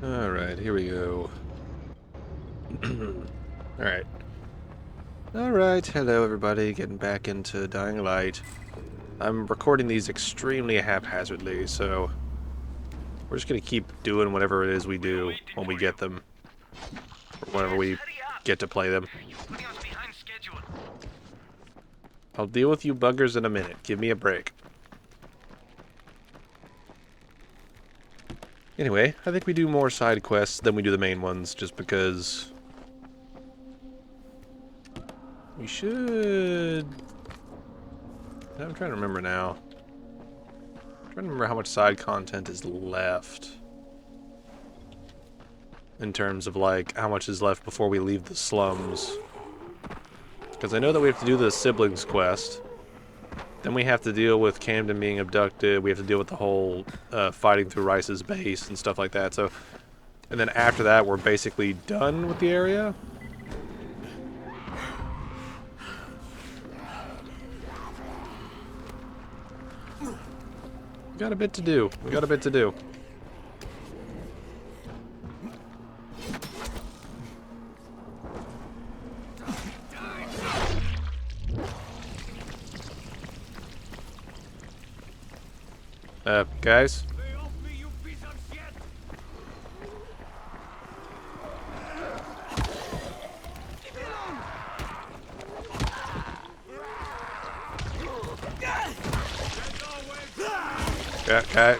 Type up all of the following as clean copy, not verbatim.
Alright, here we go. Alright. Alright, hello everybody, getting back into Dying Light. I'm recording these extremely haphazardly, so we're just gonna keep doing whatever it is we do when we get them. Or whenever we get to play them. I'll deal with you buggers in a minute. Give me a break. Anyway, I think we do more side quests than we do the main ones, just because we should... I'm trying to remember now. I'm trying to remember how much side content is left. In terms of, like, how much is left before we leave the slums. Because I know that we have to do the siblings quest. Then we have to deal with Camden being abducted. We have to deal with the whole fighting through Rice's base and stuff like that. So, and then after that, we're basically done with the area. We got a bit to do. We got a bit to do. Guys?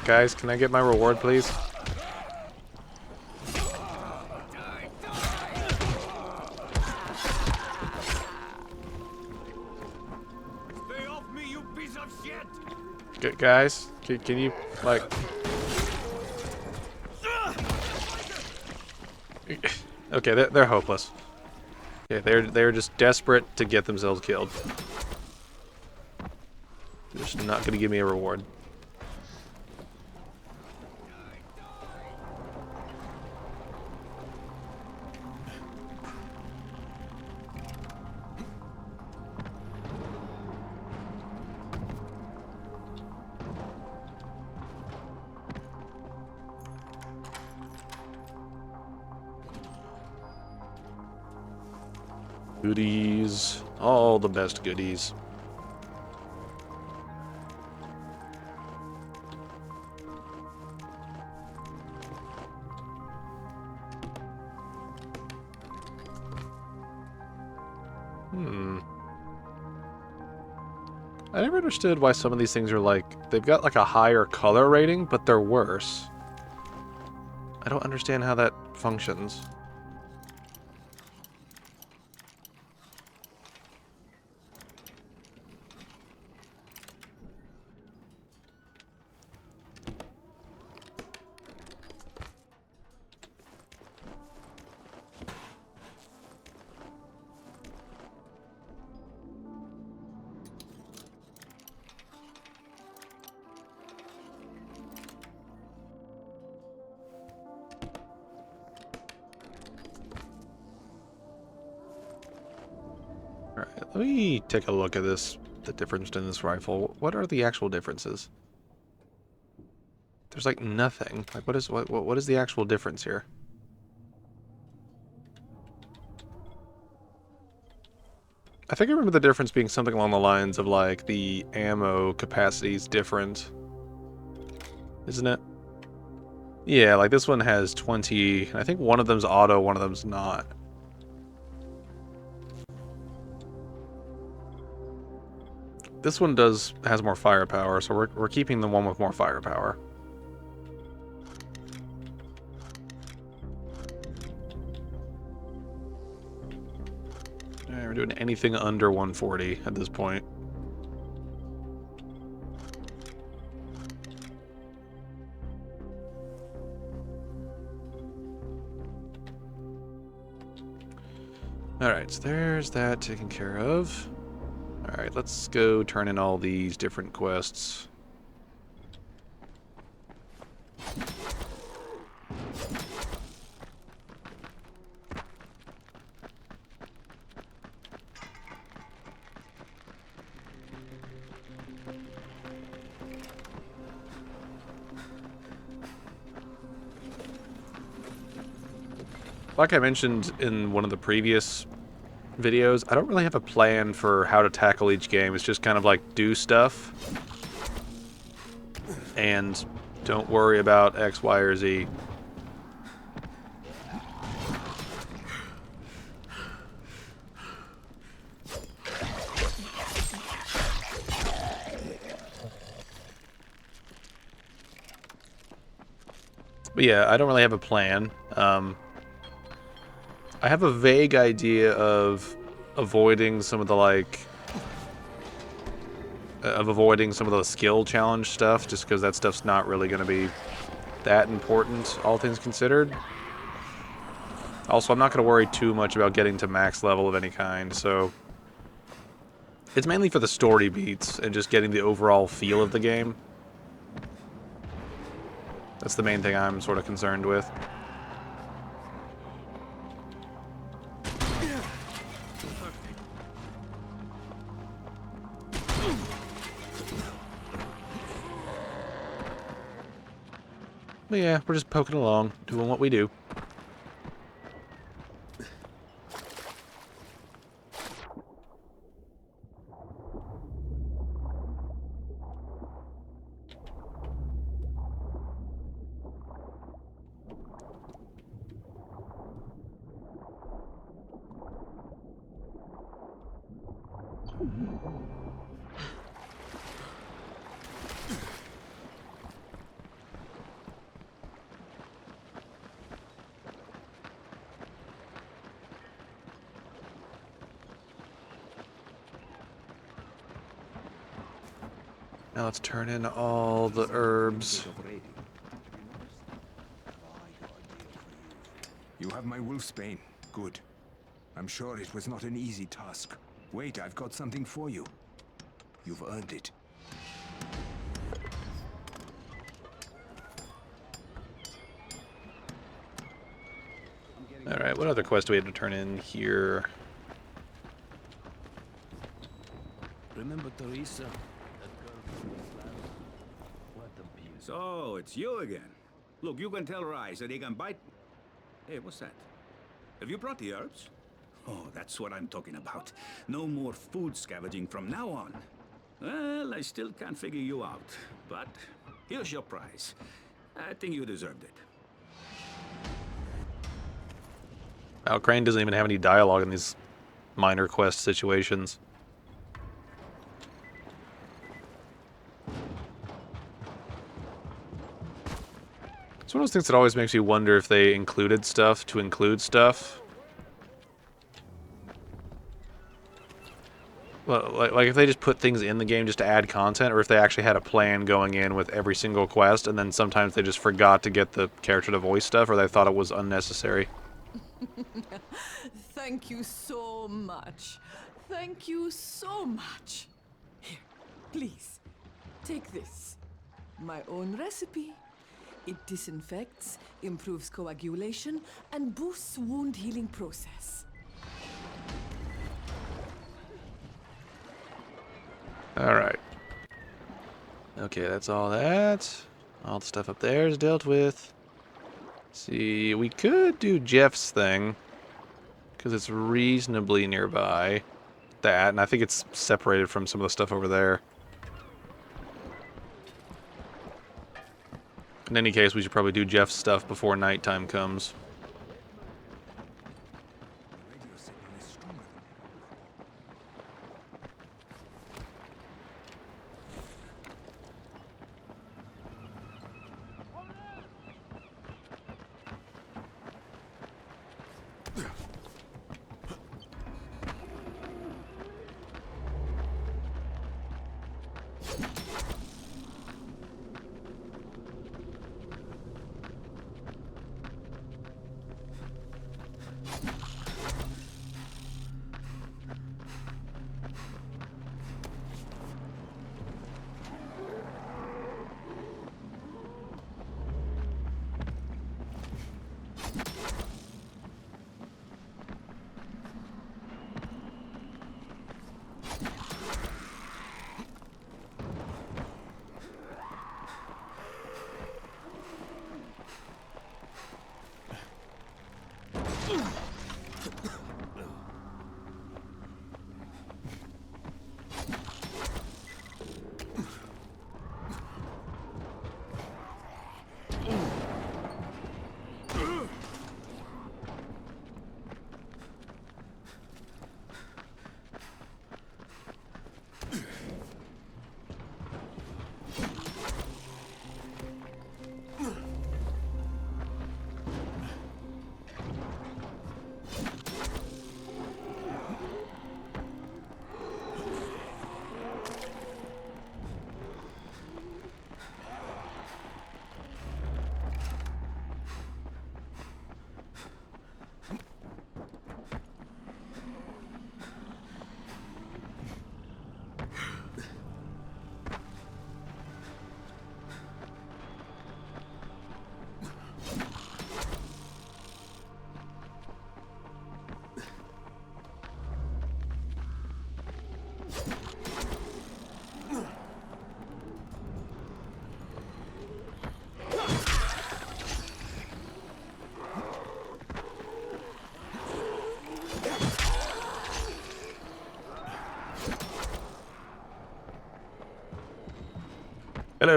Guys, can I get my reward, please? Guys, can you, like... Okay, they're hopeless. Okay, they're just desperate to get themselves killed. They're just not gonna give me a reward. Goodies. All the best goodies. I never understood why some of these things are like, they've got like a higher color rating, but they're worse. I don't understand how that functions. Alright, let me take a look at this, the difference in this rifle. What are the actual differences? There's like nothing. Like what is the actual difference here? I think I remember the difference being something along the lines of like the ammo capacity is different. Isn't it? Yeah, like this one has 20. I think one of them's auto, one of them's not. This one has more firepower, so we're keeping the one with more firepower. Alright, we're doing anything under 140 at this point. Alright, so there's that taken care of. Alright, let's go turn in all these different quests. Like I mentioned in one of the previous videos, I don't really have a plan for how to tackle each game. It's just kind of like do stuff and don't worry about X, Y, or Z. But yeah, I don't really have a plan. I have a vague idea of avoiding some of the skill challenge stuff, just because that stuff's not really going to be that important, all things considered. Also, I'm not going to worry too much about getting to max level of any kind, so it's mainly for the story beats and just getting the overall feel of the game. That's the main thing I'm sort of concerned with. But yeah, we're just poking along, doing what we do. Now let's turn in all the herbs. You have my wolfsbane. Good. I'm sure it was not an easy task. Wait, I've got something for you. You've earned it. Alright, what other quest do we have to turn in here? Remember Teresa? So, it's you again. Look, you can tell Rice that he can bite... Hey, what's that? Have you brought the herbs? Oh, that's what I'm talking about. No more food scavenging from now on. Well, I still can't figure you out. But here's your prize. I think you deserved it. Wow, Crane doesn't even have any dialogue in these minor quest situations. It's one of those things that always makes you wonder if they included stuff to include stuff. Well, like if they just put things in the game just to add content, or if they actually had a plan going in with every single quest, and then sometimes they just forgot to get the character to voice stuff, or they thought it was unnecessary. Thank you so much. Thank you so much. Here, please, take this. My own recipe. It disinfects, improves coagulation, and boosts wound healing process. Alright. Okay, that's all that. All the stuff up there is dealt with. See, we could do Jeff's thing, because it's reasonably nearby. That, and I think it's separated from some of the stuff over there. In any case, we should probably do Jeff's stuff before nighttime comes.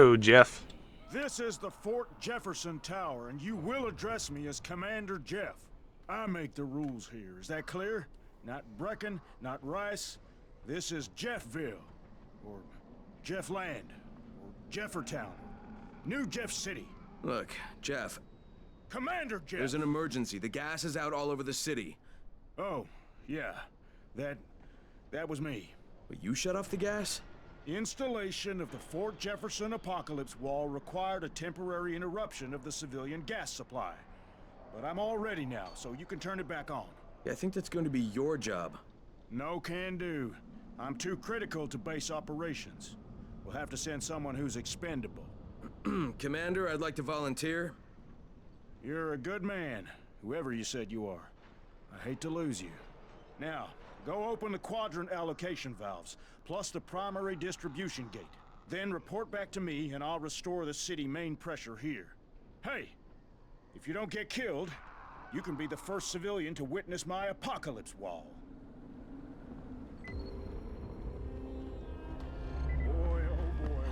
Hello, Jeff. This is the Fort Jefferson Tower, and you will address me as Commander Jeff. I make the rules here. Is that clear? Not Brecken, not Rice. This is Jeffville, or Jeffland, or Jeffertown. New Jeff City. Look, Jeff, Commander Jeff! there's an emergency. The gas is out all over the city. Oh, yeah. That was me. But you shut off the gas? Installation of the Fort Jefferson Apocalypse Wall required a temporary interruption of the civilian gas supply. But I'm all ready now, so you can turn it back on. Yeah, I think that's going to be your job. No can do. I'm too critical to base operations. We'll have to send someone who's expendable. Commander, I'd like to volunteer. You're a good man, whoever you said you are. I hate to lose you. Now, go open the quadrant allocation valves, plus the primary distribution gate. Then report back to me, and I'll restore the city main pressure here. Hey, if you don't get killed, you can be the first civilian to witness my apocalypse wall. Boy, oh boy.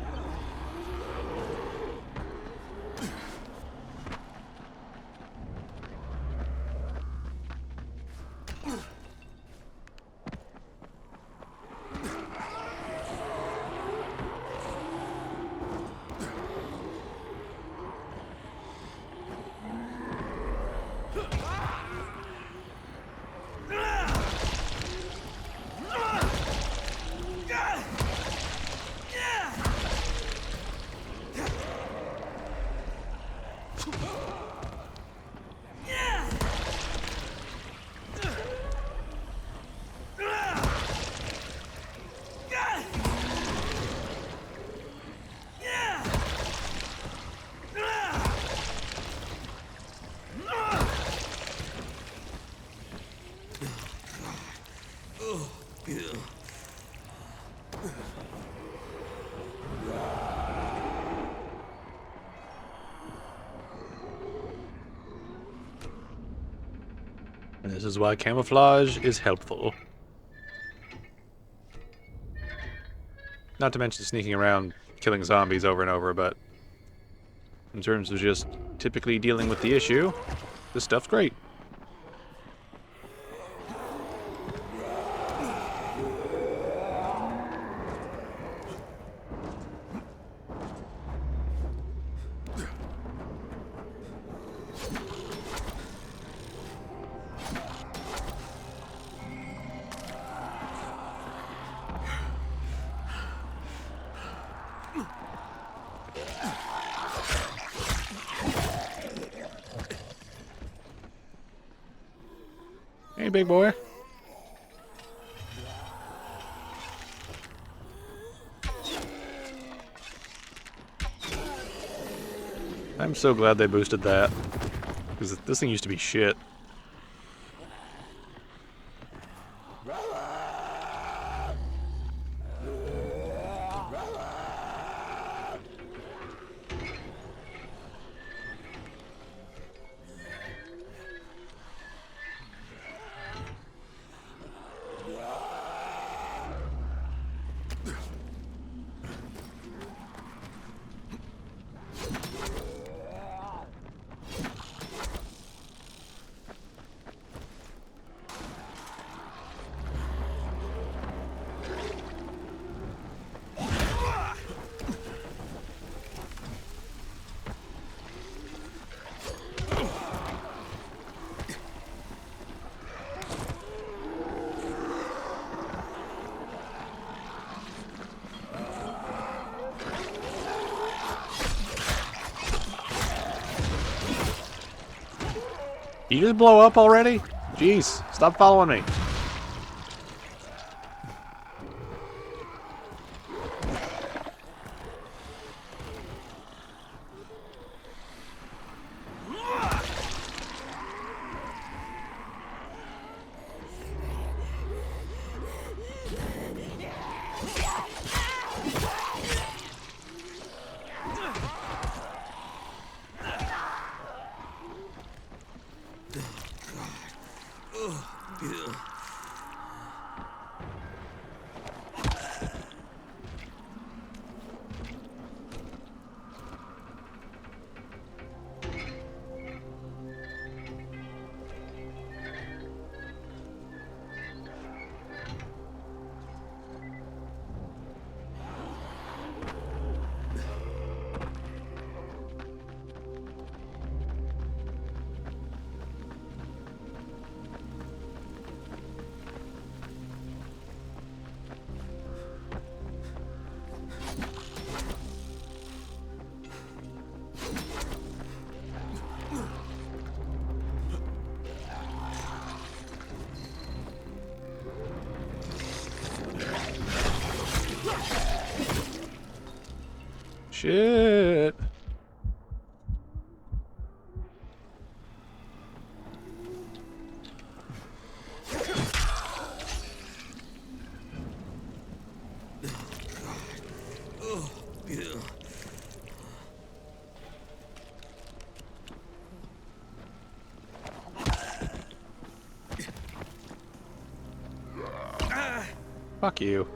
And this is why camouflage is helpful. Not to mention sneaking around, killing zombies over and over, but in terms of just typically dealing with the issue, this stuff's great. Hey, big boy. I'm so glad they boosted that, because this thing used to be shit. You just blow up already? Jeez, stop following me. Shit. Fuck you.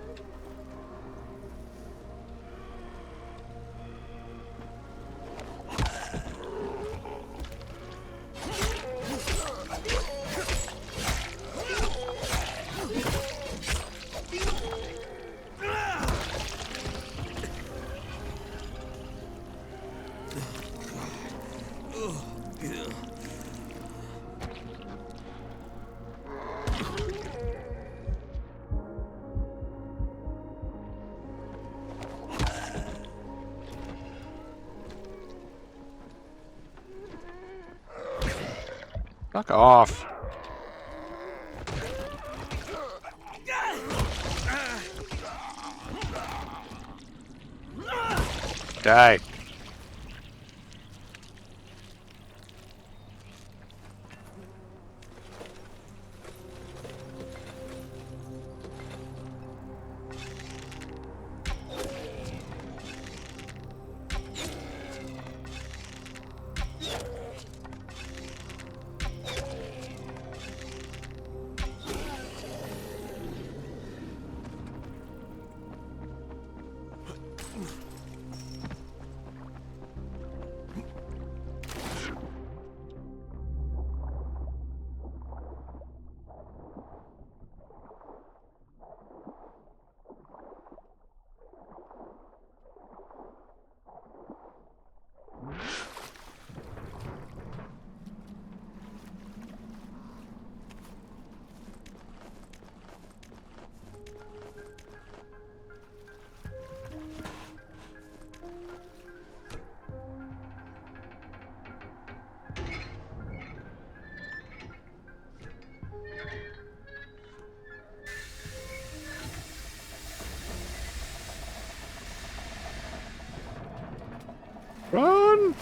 Fuck off. Die. Run!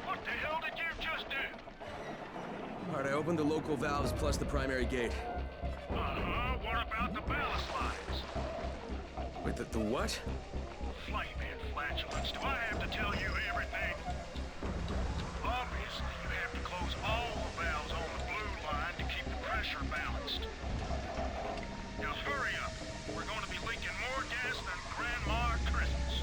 What the hell did you just do? Alright, I opened the local valves plus the primary gate. Uh-huh. What about the ballast lines? Wait, the what? Flaming flatulence. Do I have to tell you everything? Obviously, you have to close all the valves on the blue line to keep the pressure balanced. Now hurry up. We're going to be leaking more gas than Grandma at Christmas.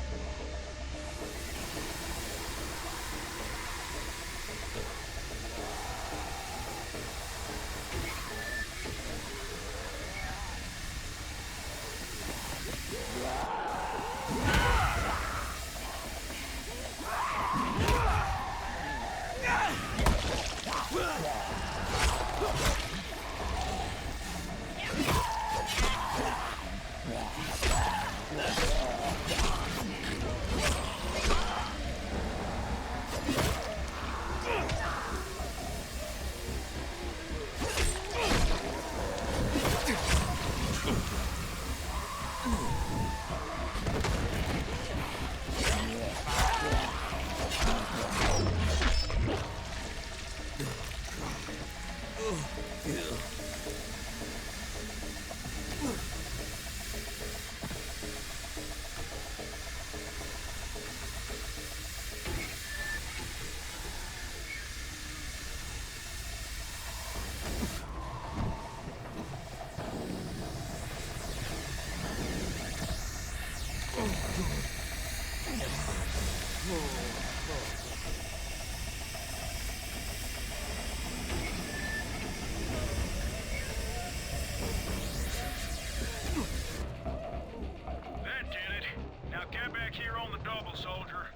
That did it. Now get back here on the double, soldier.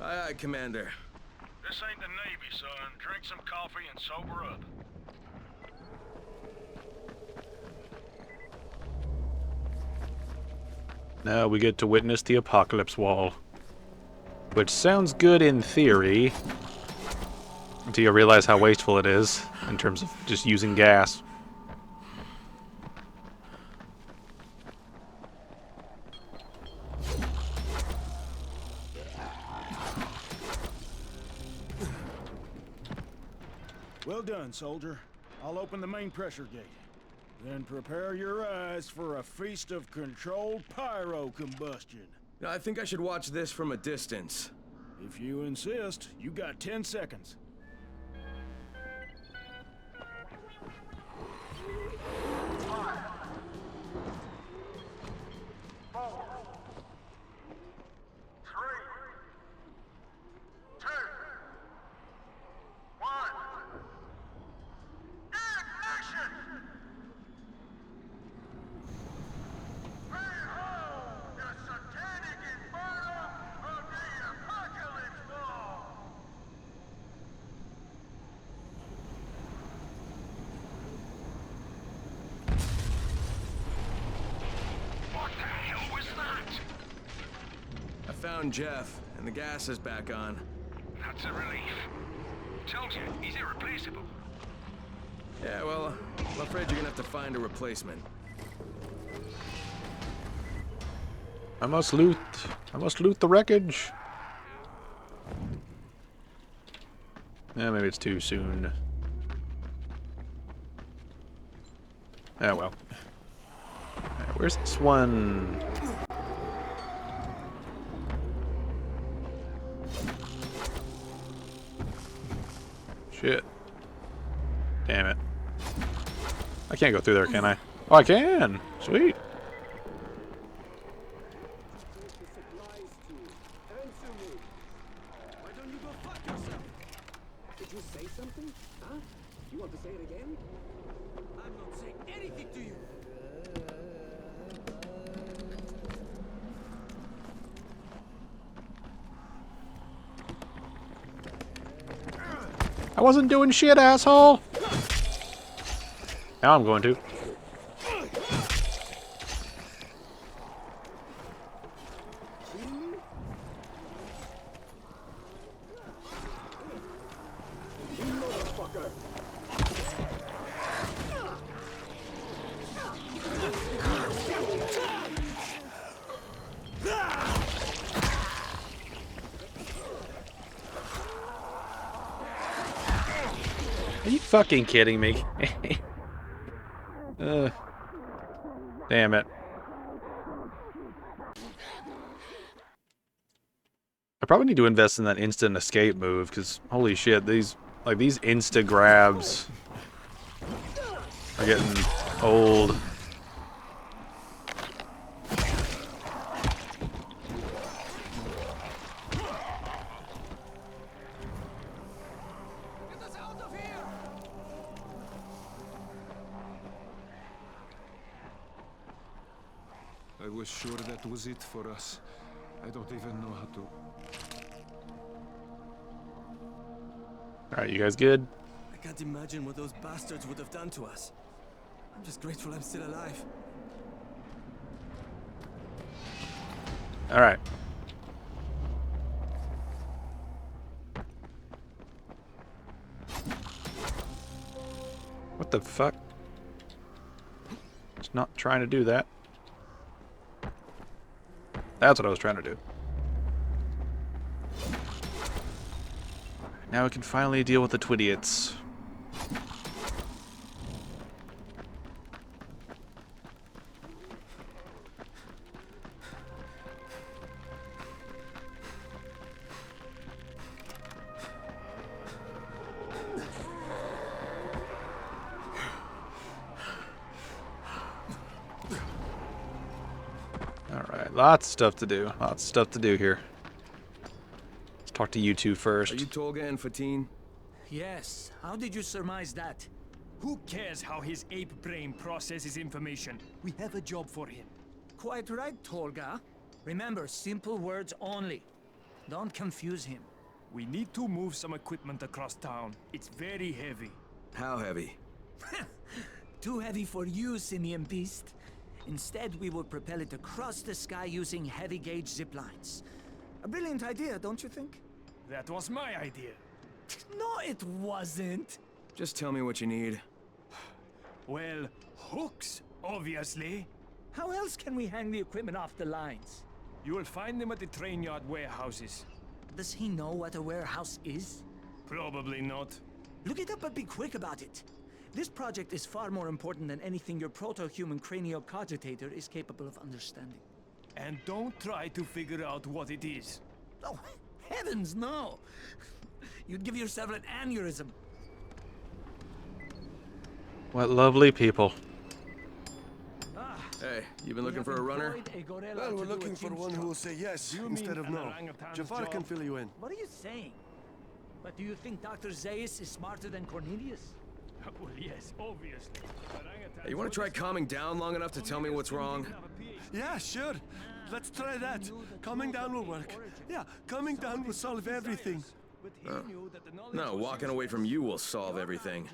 Aye, aye, Commander. This ain't the Navy, son. Drink some coffee and sober up. Now we get to witness the apocalypse wall. Which sounds good in theory, until you realize how wasteful it is in terms of just using gas. Well done, soldier. I'll open the main pressure gate. Then prepare your eyes for a feast of controlled pyro combustion. I think I should watch this from a distance. If you insist, you got 10 seconds. I found Jeff, and the gas is back on. That's a relief. Told you, he's irreplaceable. Yeah, well, I'm afraid you're gonna have to find a replacement. I must loot the wreckage. Yeah, maybe it's too soon. Oh well. Alright, where's this one? Shit. Damn it. I can't go through there, can I? Oh, I can! Sweet. Why don't you go fuck yourself? Did you say something? Huh? You want to say it again? I'm not saying anything to you. I wasn't doing shit, asshole! Now I'm going to. Are you fucking kidding me? Damn it. I probably need to invest in that instant escape move, because holy shit, these insta grabs are getting old. I was sure that was it for us. I don't even know how to... Alright, you guys good? I can't imagine what those bastards would have done to us. I'm just grateful I'm still alive. Alright. What the fuck? It's not trying to do that. That's what I was trying to do. Now we can finally deal with the Twidiots. Alright, lots of stuff to do. Lots of stuff to do here. Let's talk to you two first. Are you Tolga and Fatine? Yes. How did you surmise that? Who cares how his ape brain processes information? We have a job for him. Quite right, Tolga. Remember, simple words only. Don't confuse him. We need to move some equipment across town. It's very heavy. How heavy? Too heavy for you, simian beast. Instead, we will propel it across the sky using heavy-gauge zip lines. A brilliant idea, don't you think? That was my idea. No, it wasn't. Just tell me what you need. Well, hooks, obviously. How else can we hang the equipment off the lines? You will find them at the train yard warehouses. Does he know what a warehouse is? Probably not. Look it up and be quick about it. This project is far more important than anything your proto-human craniocogitator is capable of understanding. And don't try to figure out what it is. Oh, heavens no! You'd give yourself an aneurysm. What lovely people. Hey, you been looking for a runner? Well, we're looking for one who will say yes instead of no. Jafar can fill you in. What are you saying? But do you think Dr. Zaius is smarter than Cornelius? Well, yes, obviously. Hey, you want to try calming down long enough to tell me what's wrong? Yeah, sure. Let's try that. Calming down will work. Yeah, calming down will solve everything. No, walking away from you will solve everything.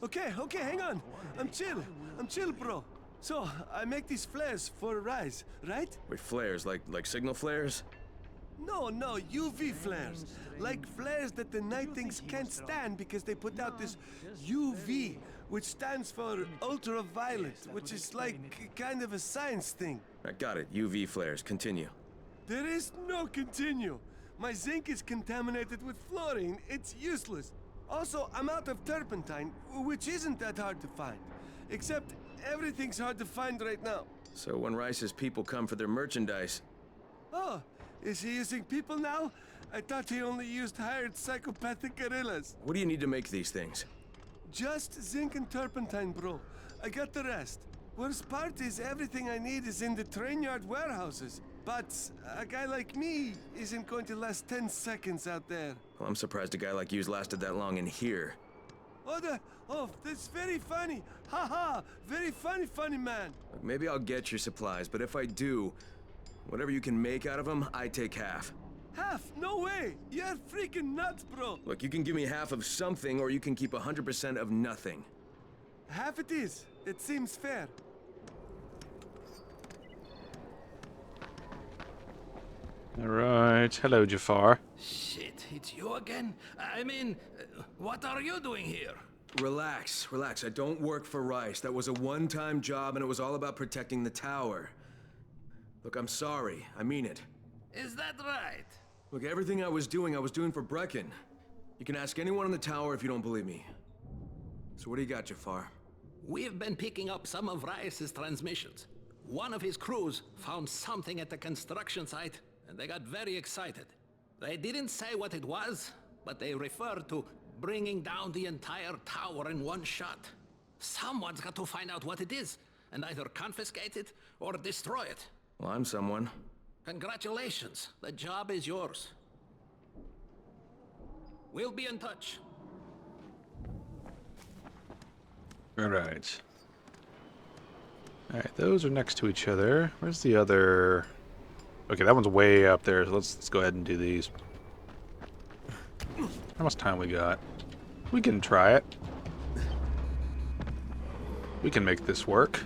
Okay, hang on. I'm chill, bro. So, I make these flares for Rise, right? Wait, flares? Like signal flares? No, UV flares. Like flares that the night things can't stand because they put out this UV, which stands for ultraviolet, which is like kind of a science thing. I got it. UV flares. Continue. There is no continue. My zinc is contaminated with fluorine. It's useless. Also, I'm out of turpentine, which isn't that hard to find. Except everything's hard to find right now. So when Rice's people come for their merchandise... Oh, is he using people now? I thought he only used hired psychopathic guerrillas. What do you need to make these things? Just zinc and turpentine, bro. I got the rest. Worst part is everything I need is in the train yard warehouses. But a guy like me isn't going to last 10 seconds out there. Well, I'm surprised a guy like you's lasted that long in here. Oh, that's very funny. Ha! Very funny man. Look, maybe I'll get your supplies, but if I do, whatever you can make out of them, I take half. Half? No way! You're freaking nuts, bro! Look, you can give me half of something, or you can keep 100% of nothing. Half it is. It seems fair. Alright, hello Jafar. Shit, it's you again? I mean, what are you doing here? Relax. I don't work for Rice. That was a one-time job, and it was all about protecting the tower. Look, I'm sorry. I mean it. Is that right? Look, everything I was doing for Brecken. You can ask anyone in the tower if you don't believe me. So what do you got, Jafar? We've been picking up some of Rice's transmissions. One of his crews found something at the construction site, and they got very excited. They didn't say what it was, but they referred to bringing down the entire tower in one shot. Someone's got to find out what it is, and either confiscate it or destroy it. Well, I'm someone. Congratulations, the job is yours. We'll be in touch. Alright. Alright, those are next to each other. Where's the other... Okay, that one's way up there, so let's go ahead and do these. How much time we got? We can try it. We can make this work.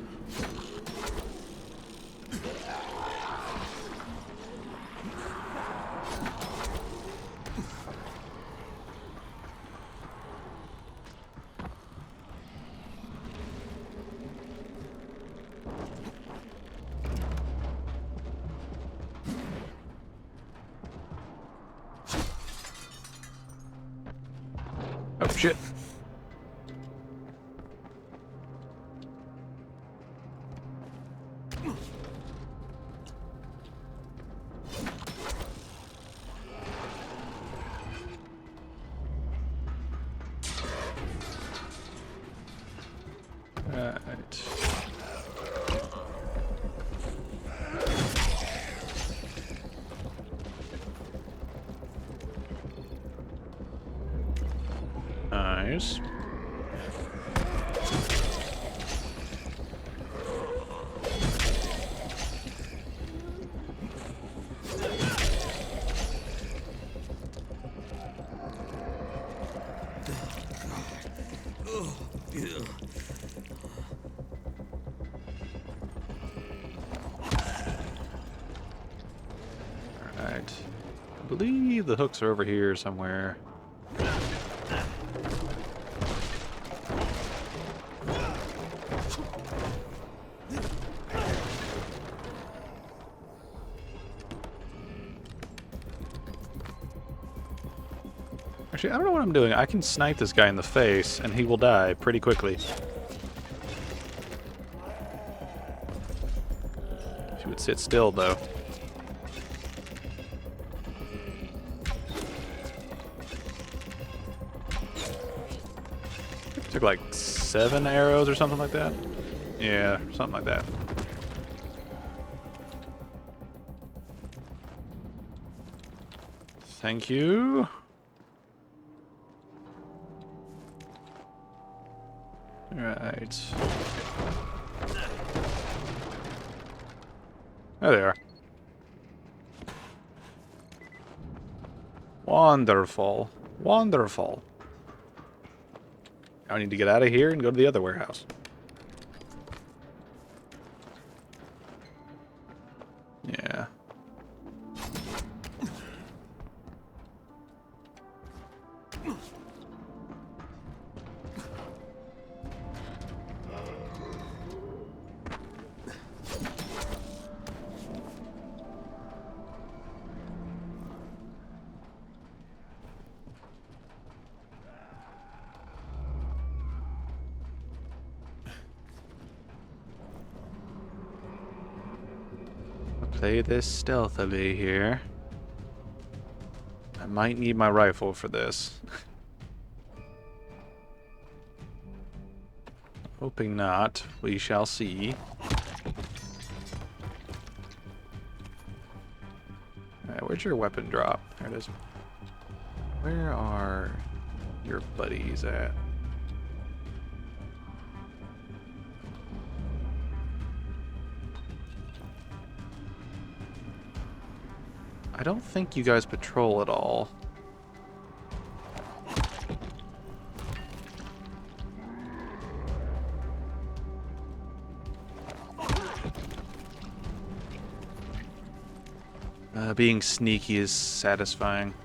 Oh, shit. Right. Nice. Alright. I believe the hooks are over here somewhere. Actually, I don't know what I'm doing. I can snipe this guy in the face, and he will die pretty quickly. If he would sit still, though. Took like 7 arrows or something like that. Yeah, something like that. Thank you. Alright. There they are. Wonderful. Wonderful. I need to get out of here and go to the other warehouse. Yeah. Play this stealthily here. I might need my rifle for this. Hoping not. We shall see. Alright, where's your weapon drop? There it is. Where are your buddies at? I don't think you guys patrol at all. Being sneaky is satisfying.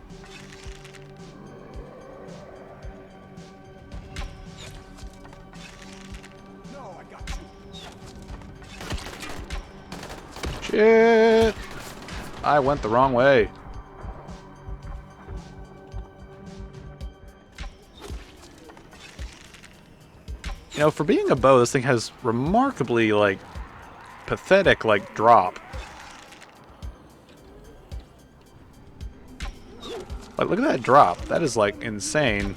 No, I got you. Shit! I went the wrong way. You know, for being a bow, this thing has remarkably, like, pathetic, like, drop. Like, look at that drop. That is, like, insane.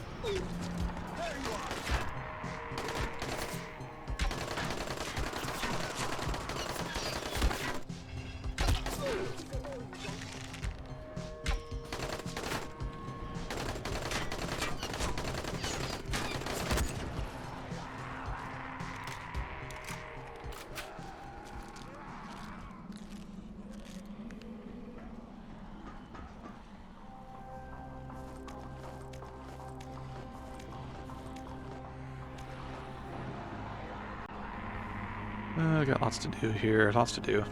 I got lots to do here, lots to do.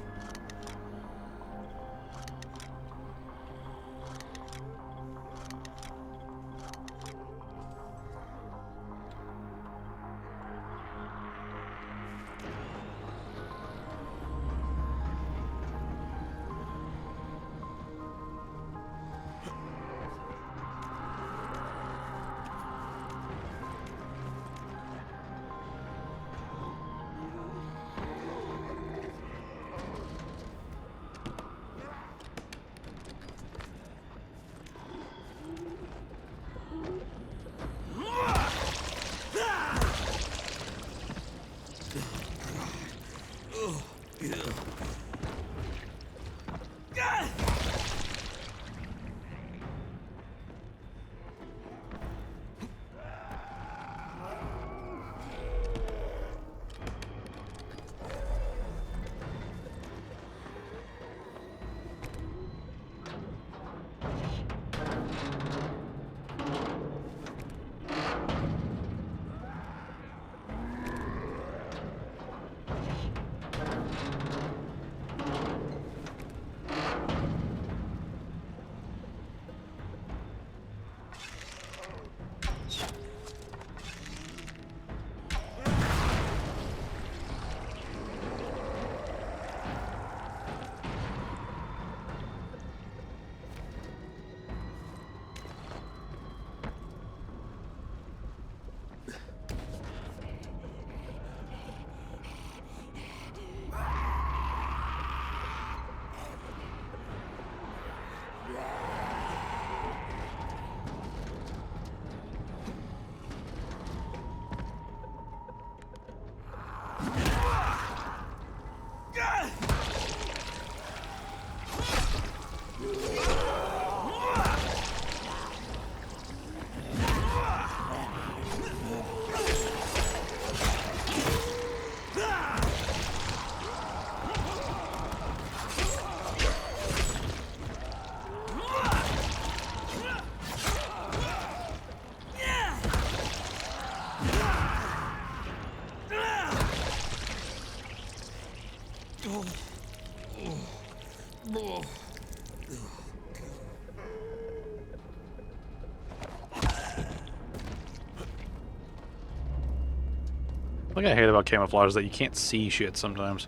What I hate about camouflage is that you can't see shit sometimes.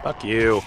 Fuck you.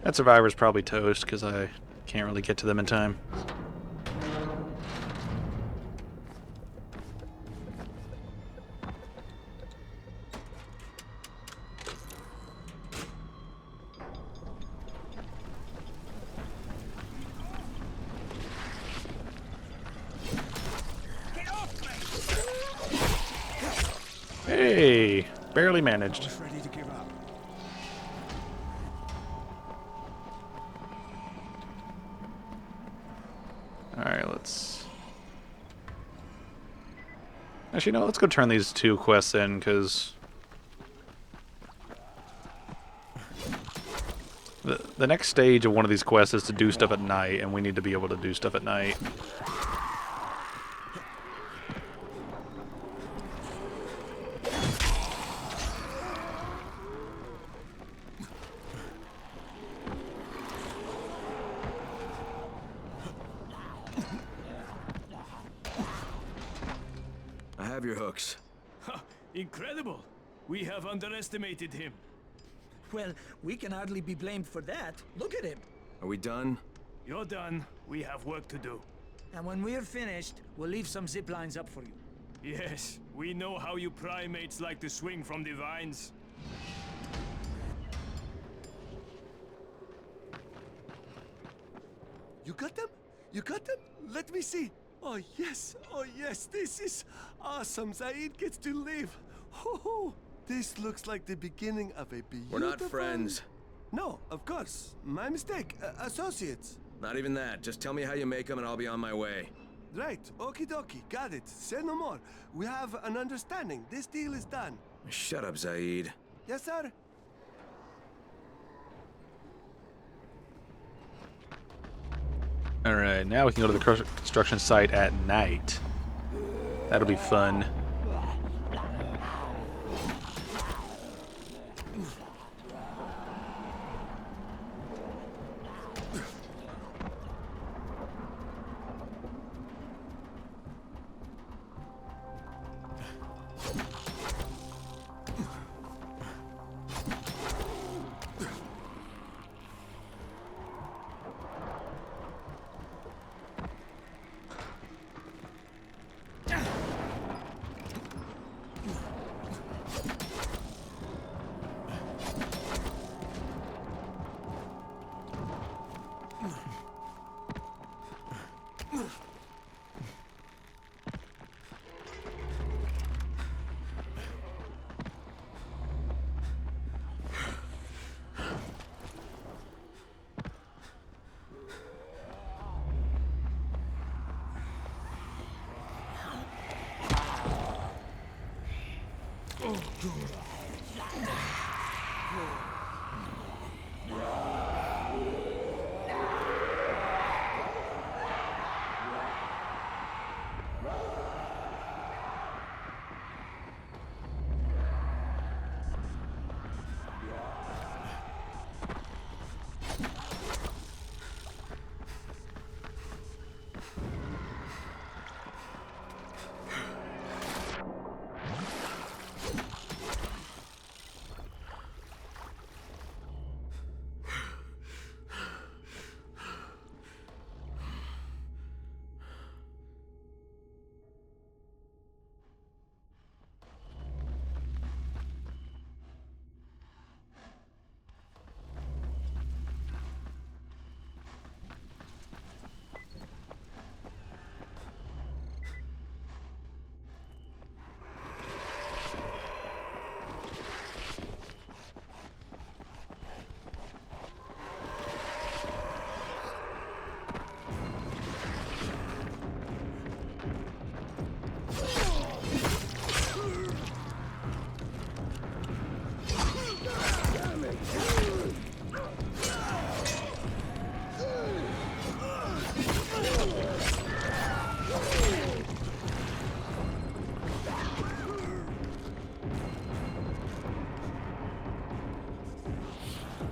That survivor's probably toast because I can't really get to them in time. Hey, barely managed. Ready to give up. Alright, let's... Actually, no, let's go turn these two quests in, because... The next stage of one of these quests is to do stuff at night, and we need to be able to do stuff at night. I have your hooks. Ha! Incredible! We have underestimated him. Well, we can hardly be blamed for that. Look at him. Are we done? You're done. We have work to do. And when we're finished, we'll leave some zip lines up for you. Yes, we know how you primates like to swing from the vines. You got them? You got them? Let me see. Oh yes, this is awesome. Zaid gets to live. Oh, this looks like the beginning of a beautiful... We're not friends. No, of course. My mistake. Associates. Not even that. Just tell me how you make them and I'll be on my way. Right. Okie dokie. Got it. Say no more. We have an understanding. This deal is done. Shut up, Zaid. Yes, sir. Alright, now we can go to the construction site at night. That'll be fun.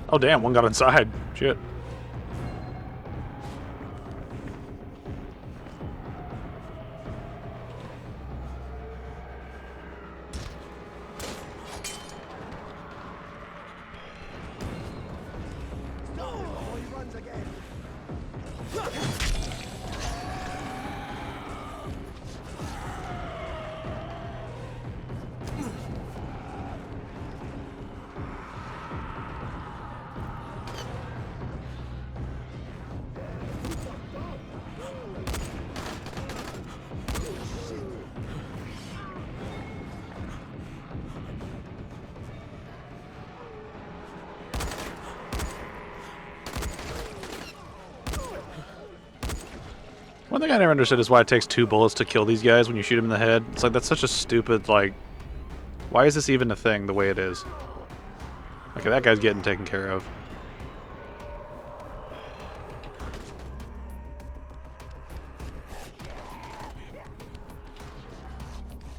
Oh damn, one got inside. Shit. One thing I never understood is why it takes 2 bullets to kill these guys when you shoot them in the head. It's like, that's such a stupid, like... Why is this even a thing the way it is? Okay, that guy's getting taken care of.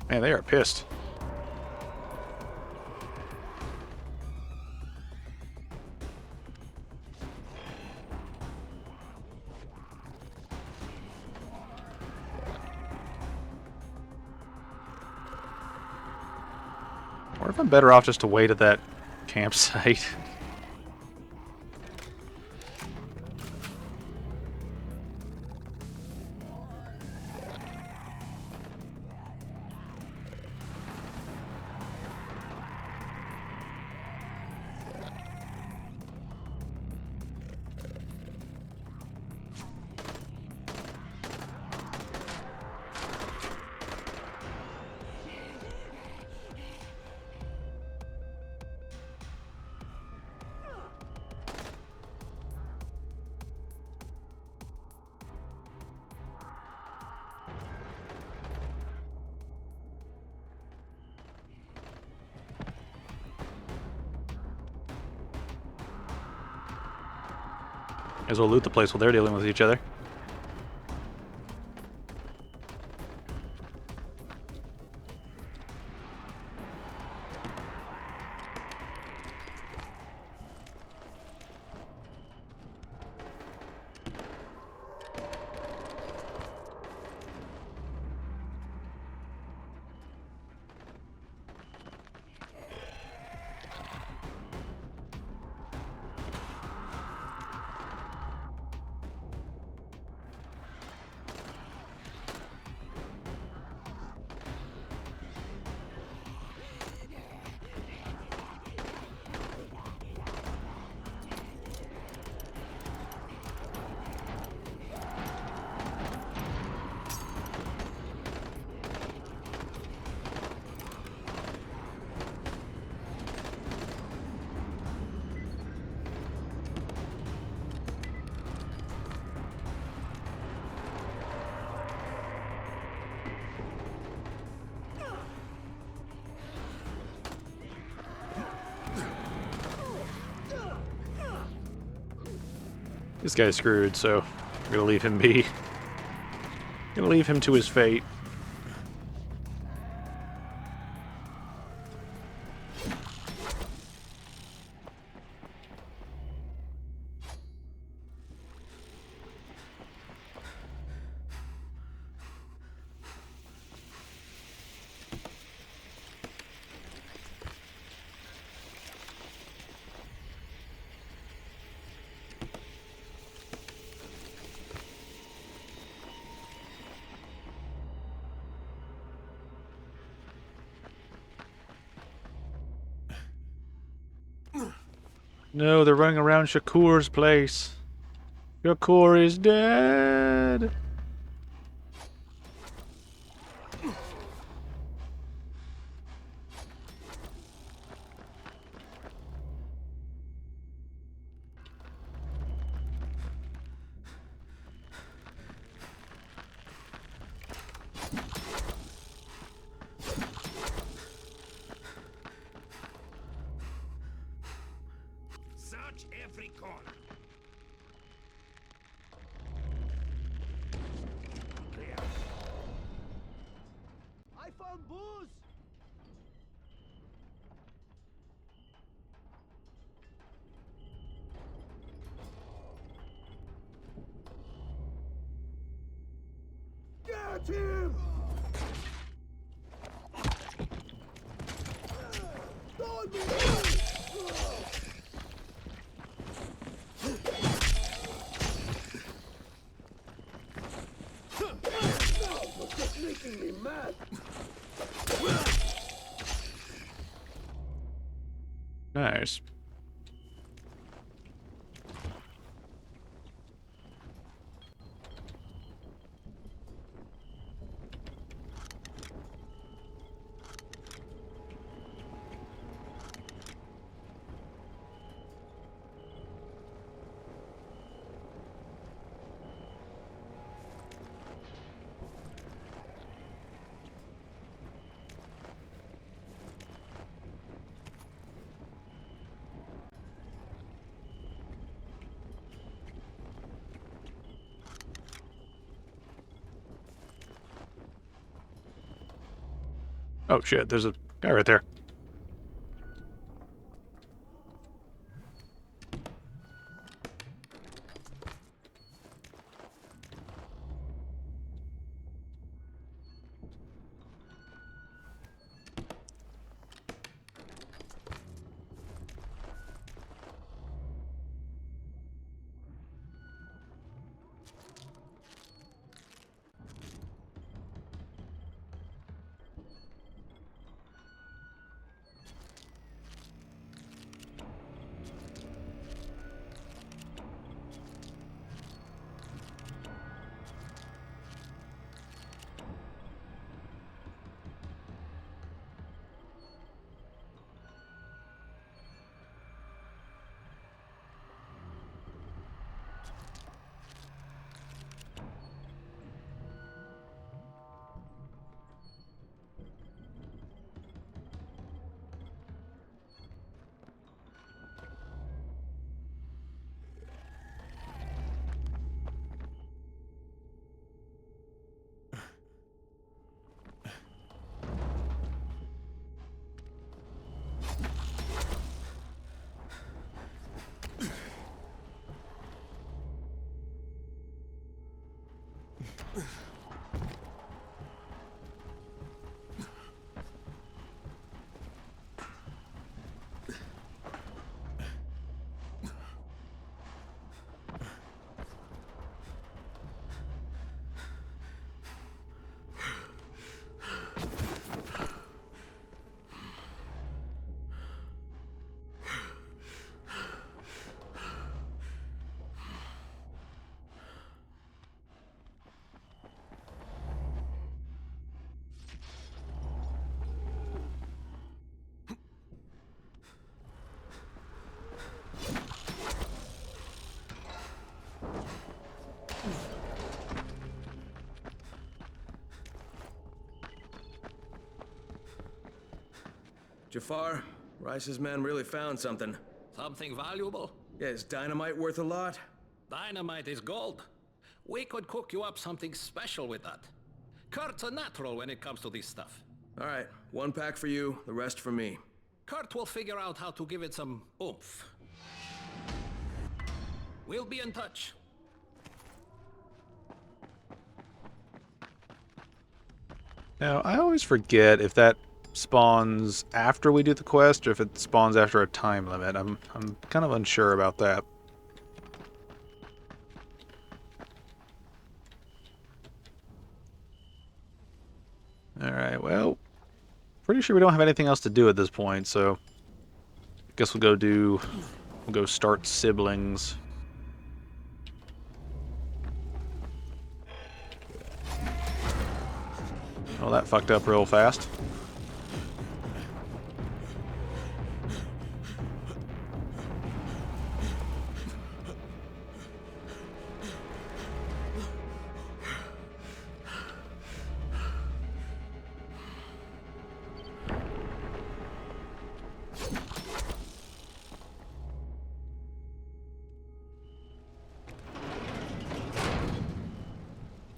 Man, they are pissed. Or if I'm better off just to wait at that campsite. As well loot the place while they're dealing with each other. This guy's screwed, so I'm gonna leave him be. Gonna leave him to his fate. No, they're running around Shakur's place. Shakur is dead. Search every corner. Clear. I found booze! Get him! Don't be just making me mad. Nice. Oh shit, there's a guy right there. Jafar, Rice's men really found something. Something valuable? Yeah, is dynamite worth a lot? Dynamite is gold. We could cook you up something special with that. Kurt's a natural when it comes to this stuff. All right, 1 pack for you, the rest for me. Kurt will figure out how to give it some oomph. We'll be in touch. Now, I always forget if that spawns after we do the quest or if it spawns after a time limit. I'm kind of unsure about that. Alright, well, pretty sure we don't have anything else to do at this point, so I guess we'll go start siblings. Well, that fucked up real fast.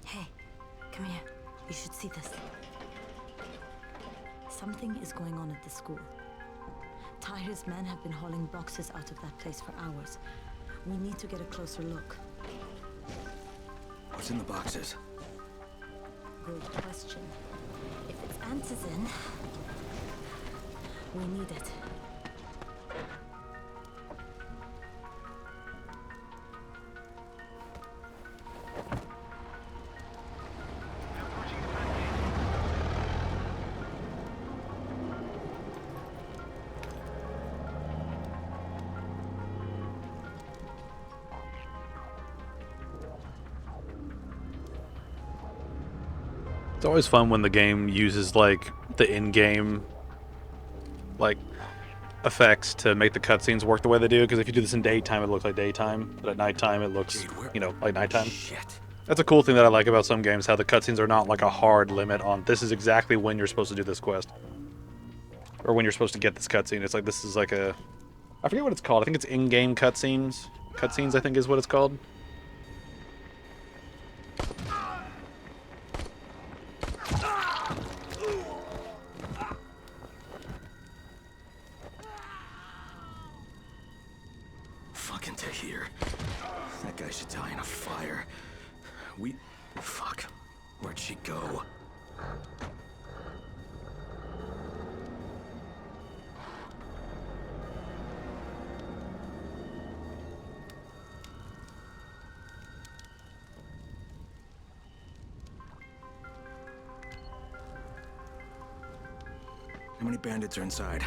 Hey, come here. You should see this. Something is going on at the school. Tahir's men have been hauling boxes out of that place for hours. We need to get a closer look. What's in the boxes? Good question. If it's antizin, we need it. It's always fun when the game uses like the in-game like effects to make the cutscenes work the way they do, because if you do this in daytime it looks like daytime, but at nighttime it looks, you know, like nighttime. Shit. That's a cool thing that I like about some games, how the cutscenes are not like a hard limit on this is exactly when you're supposed to do this quest. Or when you're supposed to get this cutscene. It's like this is like a, I forget what it's called. I think it's in-game cutscenes. Cutscenes, I think, is what it's called. Fucking Tahir. That guy should die in a fire. Fuck. Where'd she go? How many bandits are inside?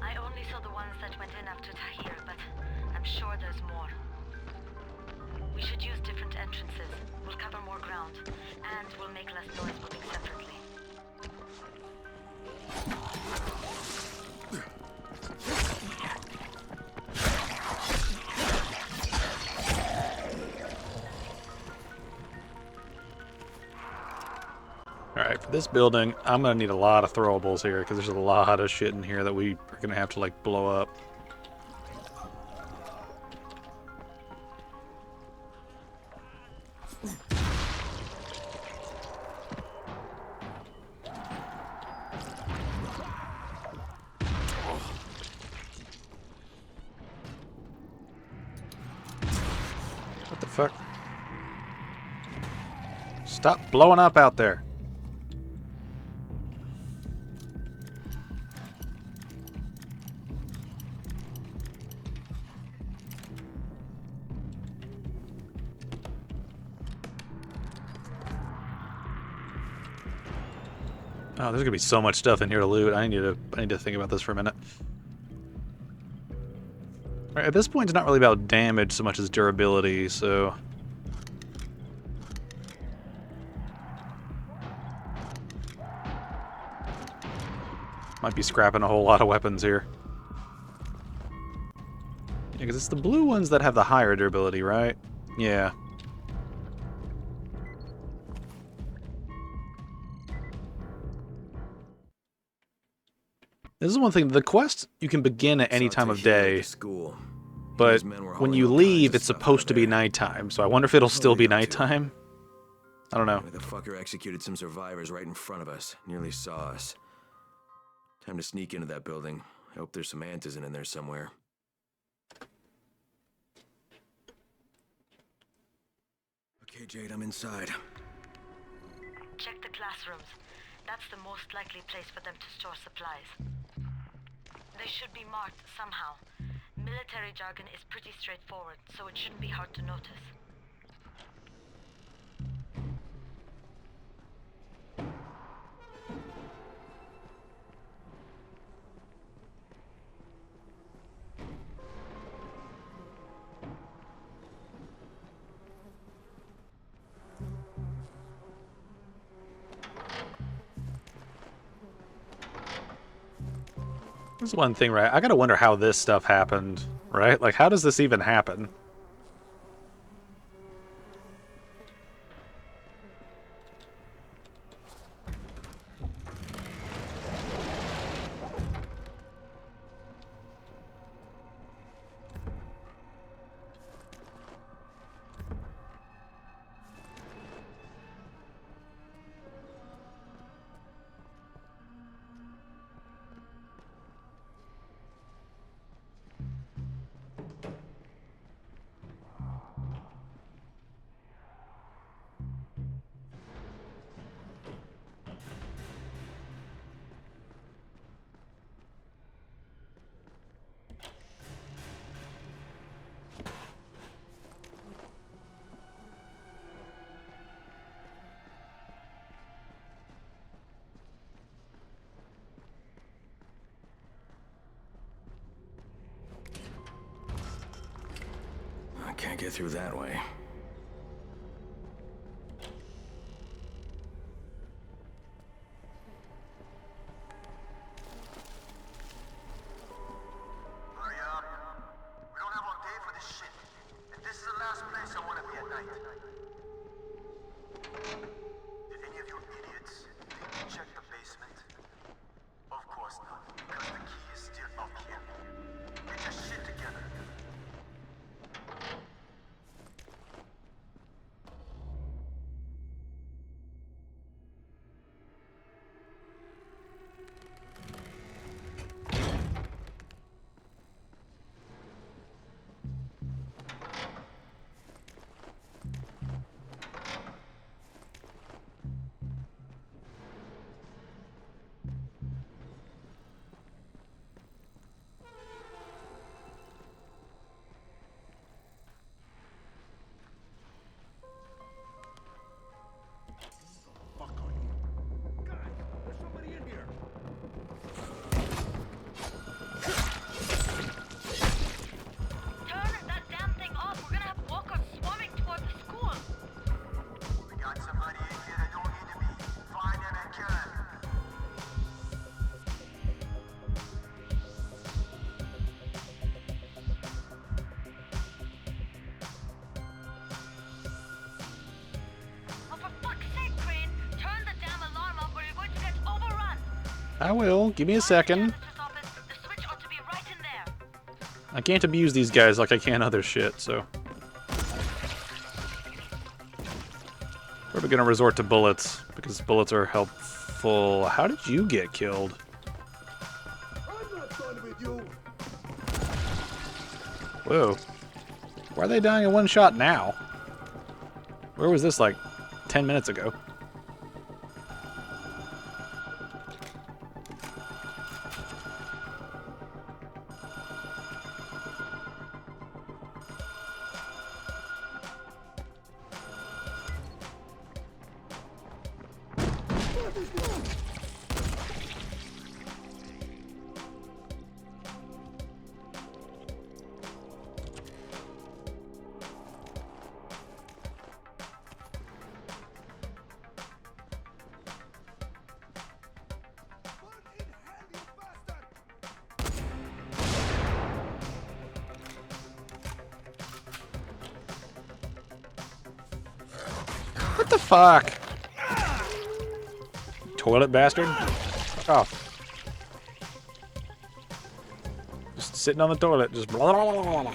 I only saw the ones that went in after Tahir, but I'm sure there's more. We should use different entrances. We'll cover more ground, and we'll make less noise moving separately. Alright, for this building, I'm going to need a lot of throwables here, because there's a lot of shit in here that we are going to have to, like, blow up. What the fuck? Stop blowing up out there. Oh, there's gonna be so much stuff in here to loot. I need to think about this for a minute. Alright, at this point it's not really about damage so much as durability, so... Might be scrapping a whole lot of weapons here. Yeah, because it's the blue ones that have the higher durability, right? Yeah. This is one thing, the quest you can begin at any time of day, but when you leave, it's supposed to be nighttime, so I wonder if it'll still be nighttime? I don't know. The fucker executed some survivors right in front of us, nearly saw us. Time to sneak into that building. I hope there's some Antizin in there somewhere. Okay, Jade, I'm inside. Check the classrooms. That's the most likely place for them to store supplies. They should be marked somehow. Military jargon is pretty straightforward, so it shouldn't be hard to notice. This is one thing, right? I gotta wonder how this stuff happened, right? Like, how does this even happen? I can't get through that way. Hurry up. We don't have all day for this shit. And this is the last place I want to be at night. Did any of you idiots think to check the basement? Of course not, because the key is still up here. Get your shit together. I will. Give me a second. I can't abuse these guys like I can other shit, so... We're gonna resort to bullets, because bullets are helpful. How did you get killed? Whoa. Why are they dying in one shot now? Where was this, like, 10 minutes ago. What the fuck? Toilet bastard? Fuck off. Just sitting on the toilet, just blah, blah, blah, blah, blah.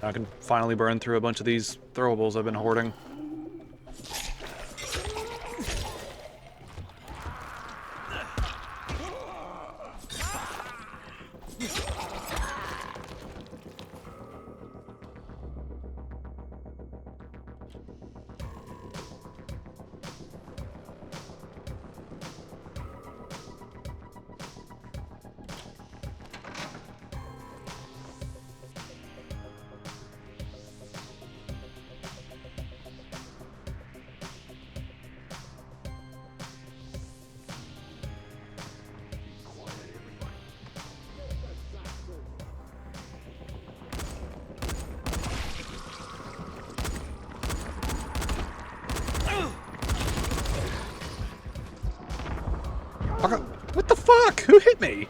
I can finally burn through a bunch of these throwables I've been hoarding. What the fuck? Who hit me?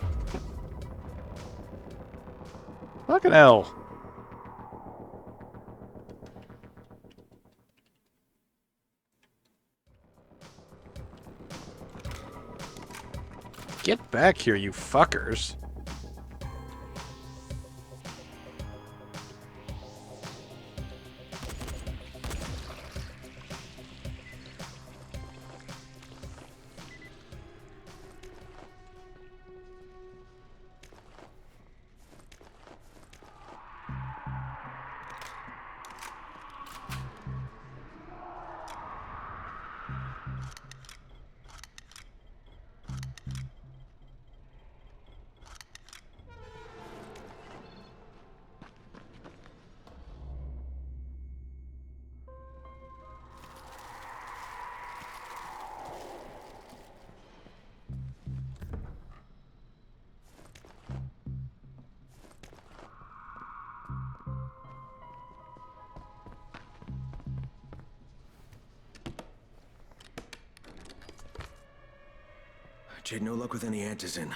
Fucking hell. Get back here, you fuckers. Jade, no luck with any antizin.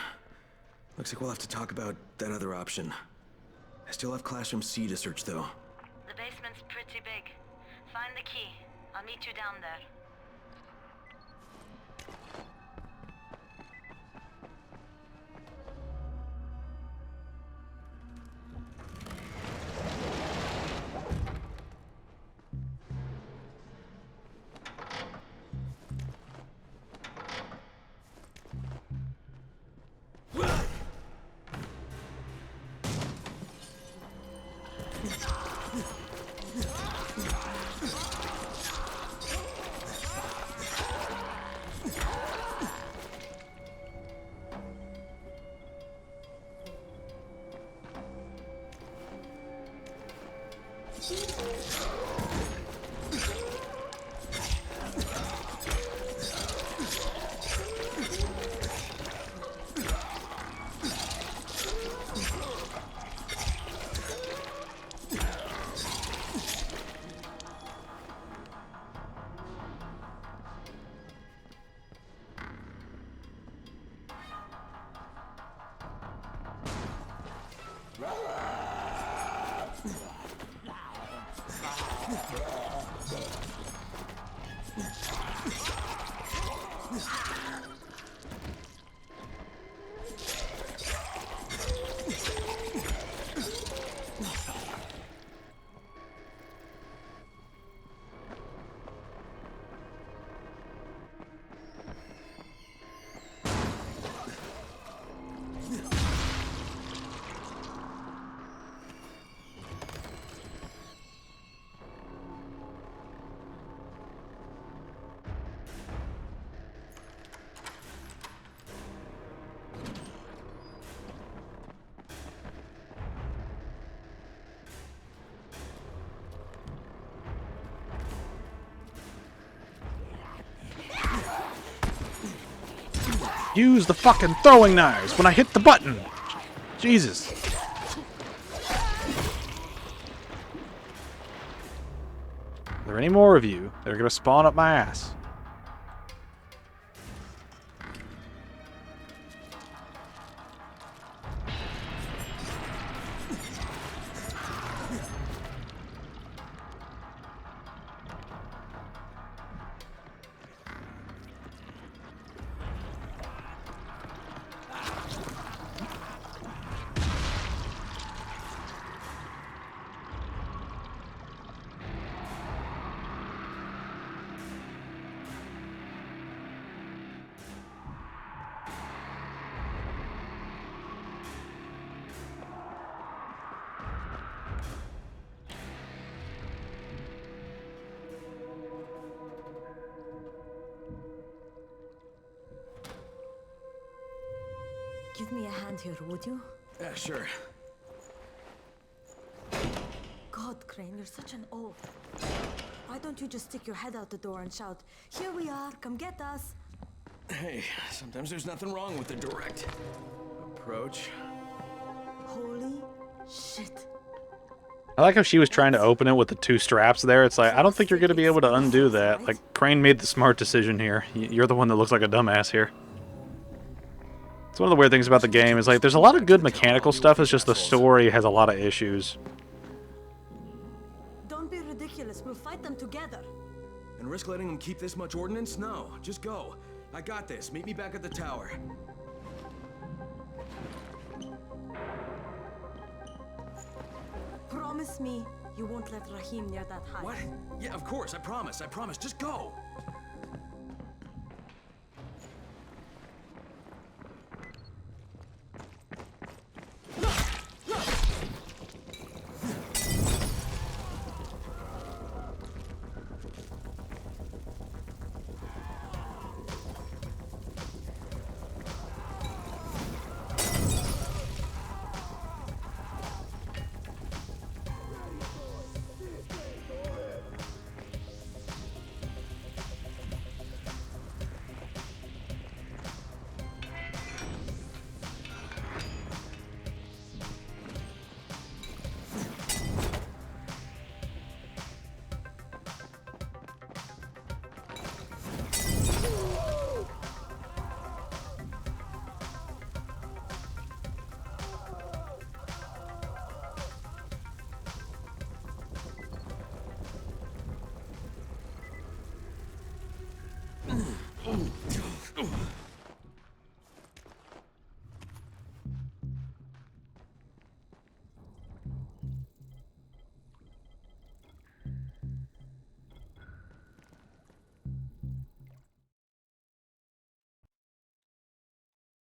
Looks like we'll have to talk about that other option. I still have Classroom C to search, though. The basement's pretty big. Find the key. I'll meet you down there. Use the fucking throwing knives when I hit the button. Jesus. Are there any more of you that are gonna spawn up my ass? Give me a hand here, would you? Yeah, sure. God, Crane, you're such an oaf. Why don't you just stick your head out the door and shout, "Here we are, come get us"? Hey, sometimes there's nothing wrong with the direct approach. Holy shit. I like how she was trying to open it with the two straps there. It's like, I don't think you're going to be able to undo that. Like, Crane made the smart decision here. You're the one that looks like a dumbass here. It's one of the weird things about the game is, like, there's a lot of good mechanical stuff. It's just the story has a lot of issues. Don't be ridiculous. We'll fight them together. And risk letting them keep this much ordnance? No, just go. I got this. Meet me back at the tower. Promise me you won't let Rahim near that hive. What? Yeah, of course. I promise. I promise. Just go.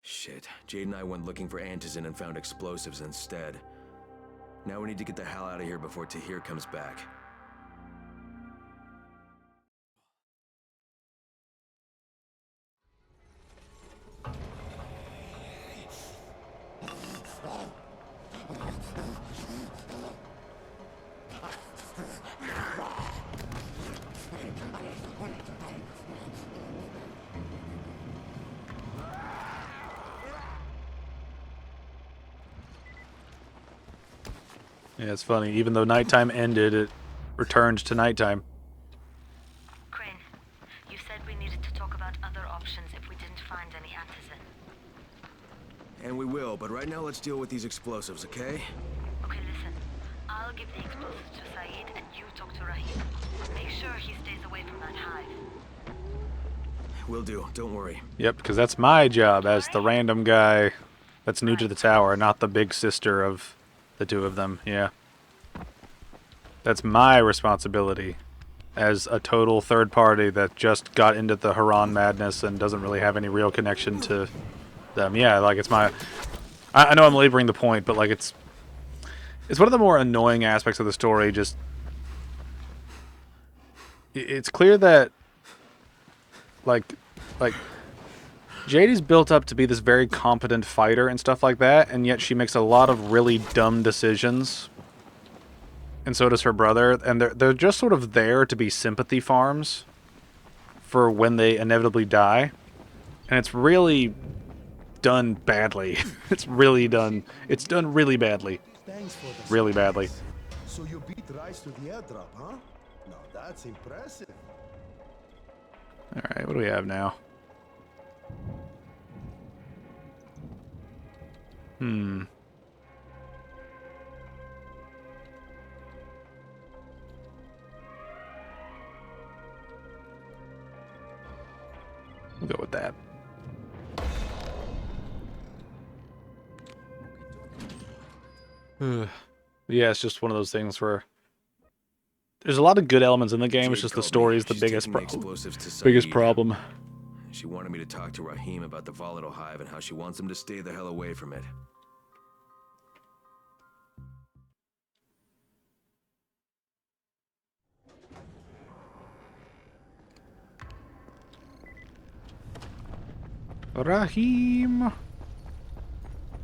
Shit, Jade and I went looking for antizin and found explosives instead. Now we need to get the hell out of here before Tahir comes back. Yeah, it's funny. Even though nighttime ended, it returned to nighttime. Crane, you said we needed to talk about other options if we didn't find any antizin. And we will, but right now let's deal with these explosives, okay? Okay, listen. I'll give the explosives to Saeed and you talk to Rahim. Make sure he stays away from that hive. Will do, don't worry. Yep, because that's my job as the random guy that's new to the tower, not the big sister of the two of them. Yeah. That's my responsibility as a total third party that just got into the Haran madness and doesn't really have any real connection to them. Yeah, like it's my... I know I'm laboring the point, but like it's one of the more annoying aspects of the story. Just... It's clear that like Jade is built up to be this very competent fighter and stuff like that, and yet she makes a lot of really dumb decisions. And so does her brother, and they're just sort of there to be sympathy farms for when they inevitably die. And it's really done badly. It's done really badly. Thanks for the really badly. So you beat Rice to the airdrop, huh? Now that's impressive. Alright, what do we have now? We'll go with that. Yeah, it's just one of those things where there's a lot of good elements in the game. It's just the story is the biggest problem. She wanted me to talk to Rahim about the volatile hive and how she wants him to stay the hell away from it. Rahim,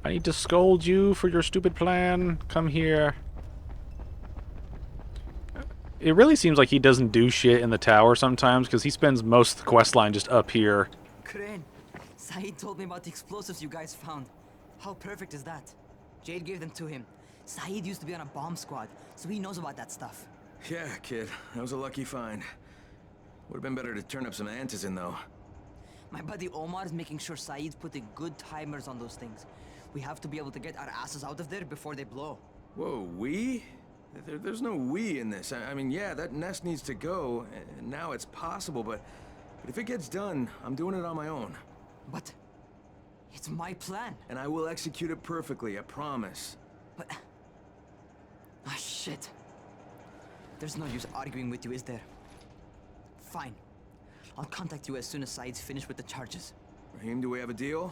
I need to scold you for your stupid plan. Come here. It really seems like he doesn't do shit in the tower sometimes, because he spends most of the questline just up here. Crane, Saeed told me about the explosives you guys found. How perfect is that? Jade gave them to him. Saeed used to be on a bomb squad, so he knows about that stuff. Yeah, kid. That was a lucky find. Would have been better to turn up some antizen, though. My buddy Omar is making sure Saeed's putting good timers on those things. We have to be able to get our asses out of there before they blow. Whoa, we? There's no we in this. I mean, yeah, that nest needs to go, and now it's possible, but if it gets done, I'm doing it on my own. But it's my plan. And I will execute it perfectly, I promise. But... ah, shit. There's no use arguing with you, is there? Fine. I'll contact you as soon as Saeed's finished with the charges. Rahim, do we have a deal?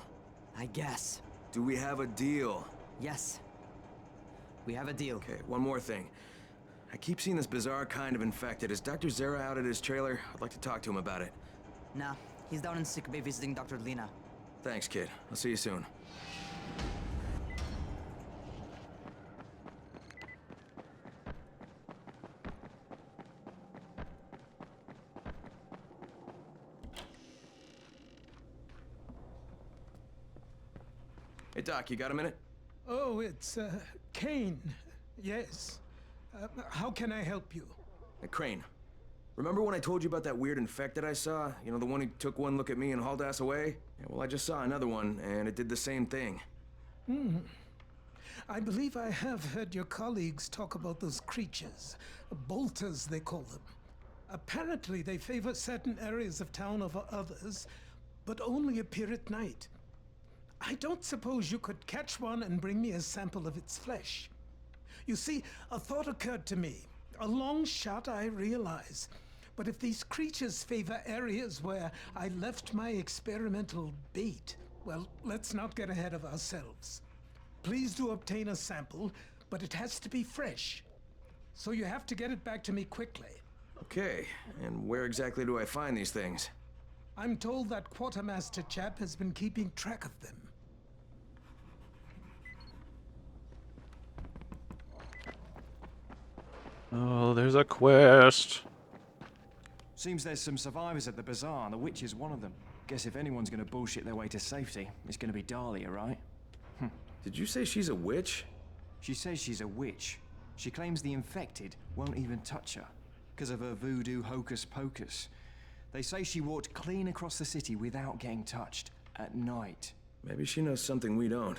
I guess. Do we have a deal? Yes. We have a deal. Okay, one more thing. I keep seeing this bizarre kind of infected. Is Dr. Zera out at his trailer? I'd like to talk to him about it. Nah, he's down in sick bay visiting Dr. Lena. Thanks, kid. I'll see you soon. Hey, Doc, you got a minute? Oh, it's, Kane. Yes. How can I help you? Hey, Crane. Remember when I told you about that weird infected I saw? You know, the one who took one look at me and hauled ass away? Yeah, well, I just saw another one, and it did the same thing. I believe I have heard your colleagues talk about those creatures. Bolters, they call them. Apparently, they favor certain areas of town over others, but only appear at night. I don't suppose you could catch one and bring me a sample of its flesh. You see, a thought occurred to me. A long shot, I realize. But if these creatures favor areas where I left my experimental bait, well, let's not get ahead of ourselves. Please do obtain a sample, but it has to be fresh. So you have to get it back to me quickly. Okay, and where exactly do I find these things? I'm told that quartermaster chap has been keeping track of them. Oh, there's a quest. Seems there's some survivors at the bazaar, and the witch is one of them. Guess if anyone's gonna bullshit their way to safety, it's gonna be Dahlia, right? Did you say she's a witch? She says she's a witch. She claims the infected won't even touch her, because of her voodoo hocus pocus. They say she walked clean across the city without getting touched, at night. Maybe she knows something we don't.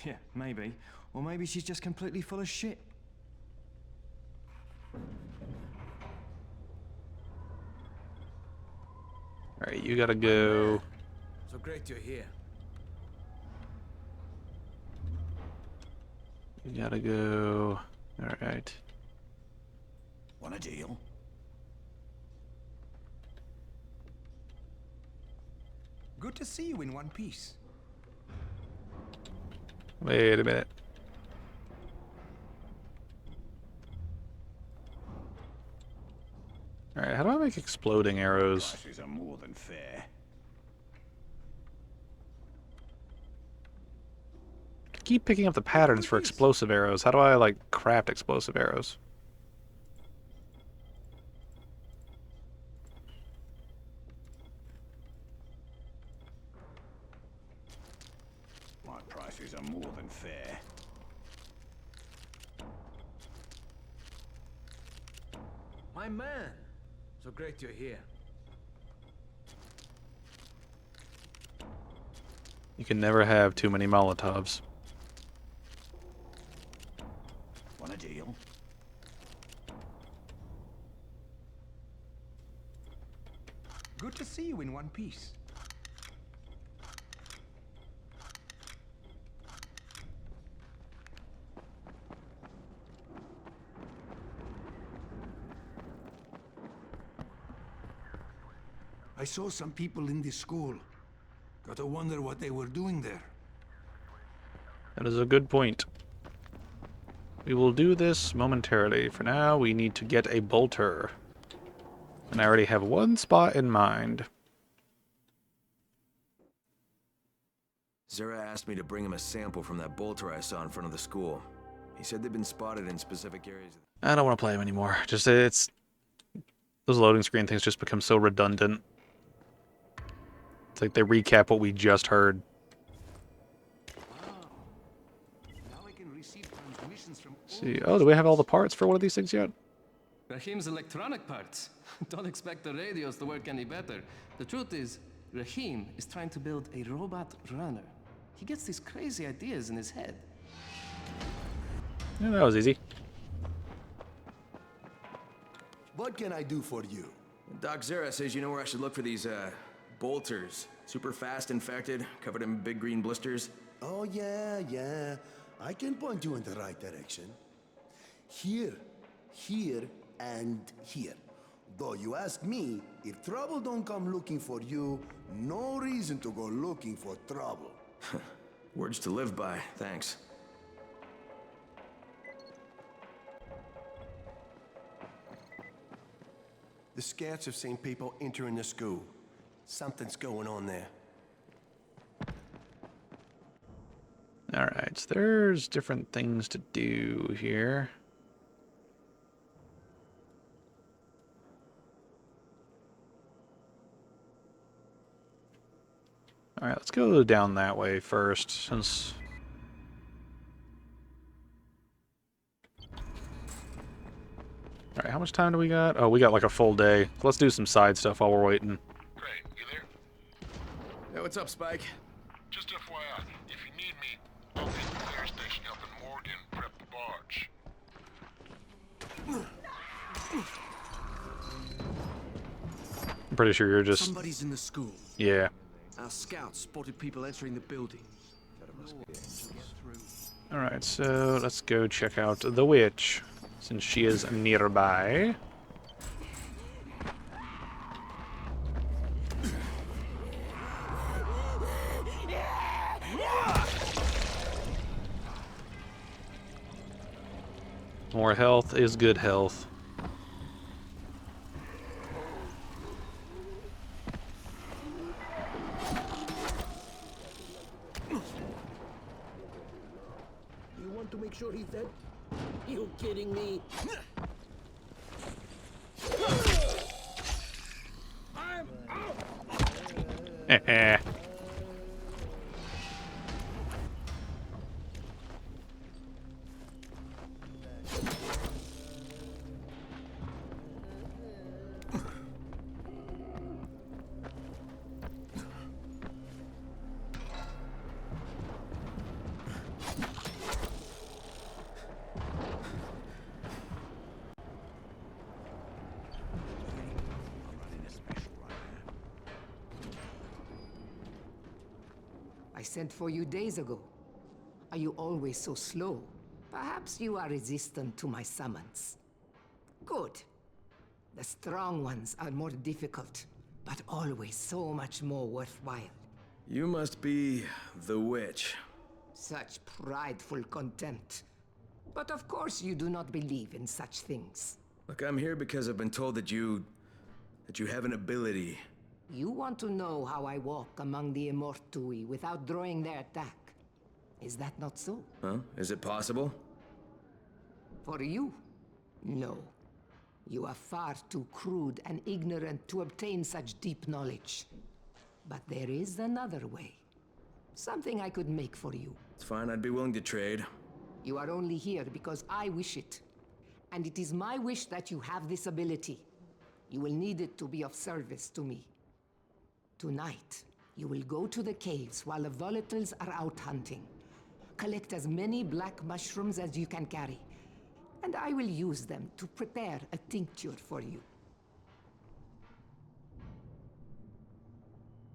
Yeah, maybe. Or maybe she's just completely full of shit. Alright, you gotta go. So great you're here. You gotta go. Alright. Want a deal? Good to see you in one piece. Wait a minute. Alright, how do I make exploding arrows? Prices are more than fair. I keep picking up the patterns for explosive arrows. How do I, like, craft explosive arrows? My prices are more than fair. My man. So great you're here. You can never have too many Molotovs. Want a deal? Good to see you in one piece. I saw some people in this school. Gotta wonder what they were doing there. That is a good point. We will do this momentarily. For now, we need to get a bolter. And I already have one spot in mind. Zera asked me to bring him a sample from that bolter I saw in front of the school. He said they've been spotted in specific areas. I don't want to play him anymore. Just, it's... Those loading screen things just become so redundant. It's like they recap what we just heard. See, oh, do we have all the parts for one of these things yet? Rahim's electronic parts. Don't expect the radios to work any better. The truth is, Rahim is trying to build a robot runner. He gets these crazy ideas in his head. Yeah, that was easy. What can I do for you? Doc Zera says you know where I should look for these, bolters. Super fast infected, covered in big green blisters. Oh, yeah. I can point you in the right direction. Here, and here. Though you ask me, if trouble don't come looking for you, no reason to go looking for trouble. Words to live by, thanks. The scouts have seen people entering the school. Something's going on there. Alright, so there's different things to do here. Alright, let's go down that way first, since... Alright, how much time do we got? Oh, we got like a full day. Let's do some side stuff while we're waiting. Great, you there? Hey, what's up, Spike? Just FYI, if you need me, I'll be at the fire station helping Morgan prep the barge. I'm pretty sure you're just... Somebody's in the school. Yeah. Our scouts spotted people entering the building. Alright, so let's go check out the witch, since she is nearby. More health is good health. You want to make sure he's dead? You kidding me? I'm Heh. sent for you days ago. Are you always so slow? Perhaps you are resistant to my summons. Good. The strong ones are more difficult, but always so much more worthwhile. You must be the witch. Such prideful contempt. But of course you do not believe in such things. Look, I'm here because I've been told that you have an ability. You want to know how I walk among the Immortui without drawing their attack. Is that not so? Huh? Is it possible? For you? No. You are far too crude and ignorant to obtain such deep knowledge. But there is another way. Something I could make for you. It's fine, I'd be willing to trade. You are only here because I wish it. And it is my wish that you have this ability. You will need it to be of service to me. Tonight, you will go to the caves while the volatiles are out hunting. Collect as many black mushrooms as you can carry, and I will use them to prepare a tincture for you.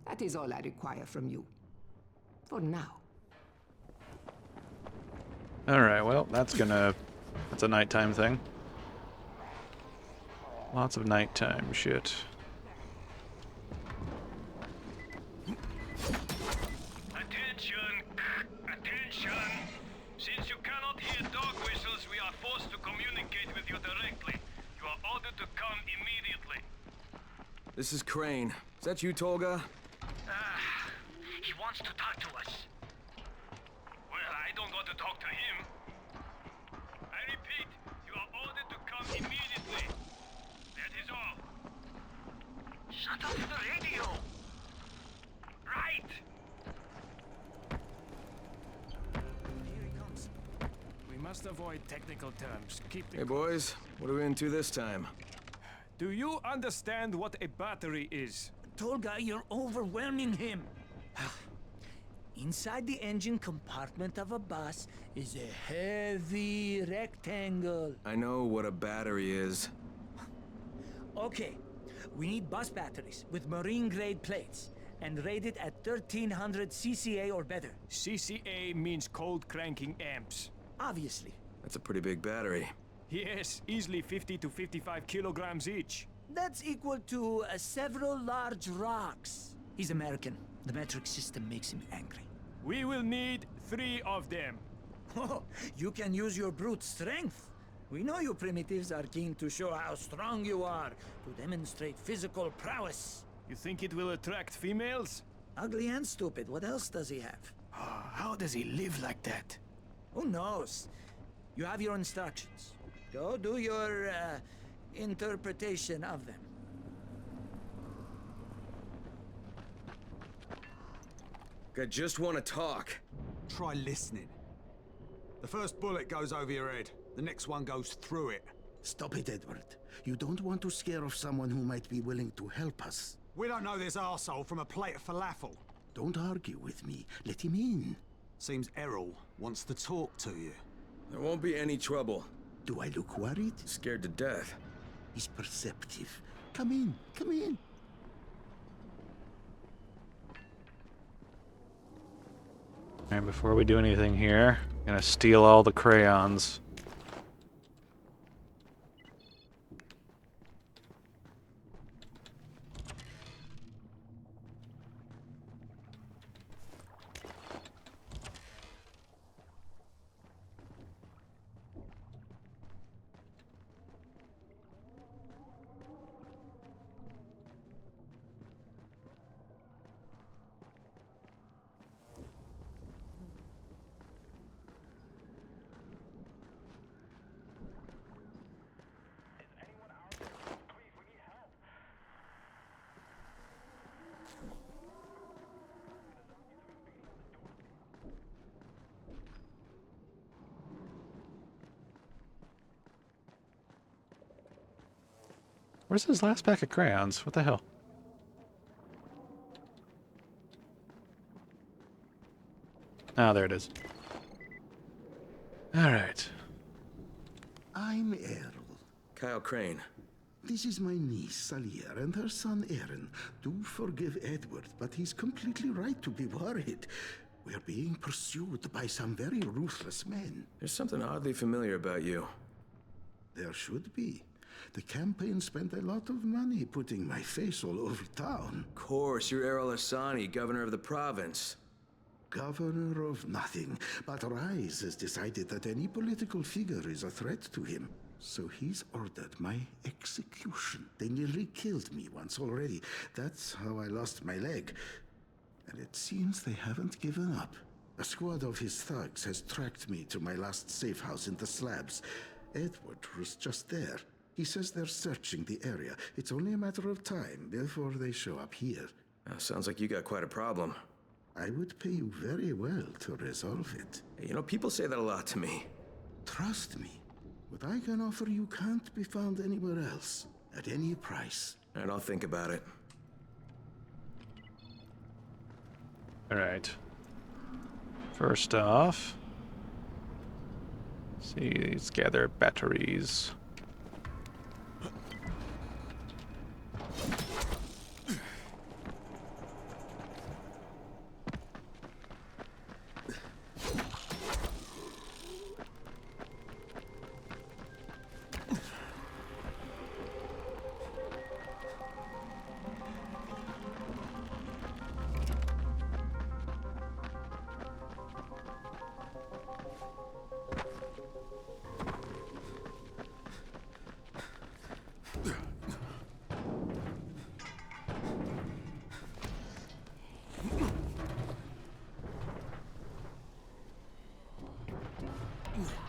That is all I require from you. For now. Alright, well, that's a nighttime thing. Lots of nighttime shit. Attention! Attention! Since you cannot hear dog whistles, we are forced to communicate with you directly. You are ordered to come immediately. This is Crane. Is that you, Tolga? He wants to talk to us. Well, I don't want to talk to him. I repeat, you are ordered to come immediately. That is all. Shut off the radio. Right. Here he comes. We must avoid technical terms. Keep the Hey boys, what are we into this time? Do you understand what a battery is? Tolga, you're overwhelming him. Inside the engine compartment of a bus is a heavy rectangle. I know what a battery is. Okay, we need bus batteries with marine-grade plates and rated at 1300 CCA or better. CCA means cold cranking amps. Obviously. That's a pretty big battery. Yes, easily 50 to 55 kilograms each. That's equal to several large rocks. He's American. The metric system makes him angry. We will need 3 of them. Oh, you can use your brute strength. We know you primitives are keen to show how strong you are, to demonstrate physical prowess. You think it will attract females? Ugly and stupid. What else does he have? How does he live like that? Who knows? You have your instructions. Go do your interpretation of them. I just want to talk. Try listening. The first bullet goes over your head. The next one goes through it. Stop it, Edward. You don't want to scare off someone who might be willing to help us. We don't know this arsehole from a plate of falafel. Don't argue with me. Let him in. Seems Errol wants to talk to you. There won't be any trouble. Do I look worried? Scared to death. He's perceptive. Come in, come in. Alright, before we do anything here, I'm gonna steal all the crayons. Where's his last pack of crayons? What the hell? Ah, there it is. Alright. I'm Errol. Kyle Crane. This is my niece, Salia, and her son, Aaron. Do forgive Edward, but he's completely right to be worried. We're being pursued by some very ruthless men. There's something oddly familiar about you. There should be. The campaign spent a lot of money putting my face all over town. Of course, you're Errol Hassani, governor of the province. Governor of nothing, but Rise has decided that any political figure is a threat to him. So he's ordered my execution. They nearly killed me once already. That's how I lost my leg. And it seems they haven't given up. A squad of his thugs has tracked me to my last safe house in the slabs. Edward was just there. He says they're searching the area. It's only a matter of time before they show up here. Sounds like you got quite a problem. I would pay you very well to resolve it. You know, people say that a lot to me. Trust me. What I can offer you can't be found anywhere else, at any price. And I'll think about it. Alright. First off, let's gather batteries.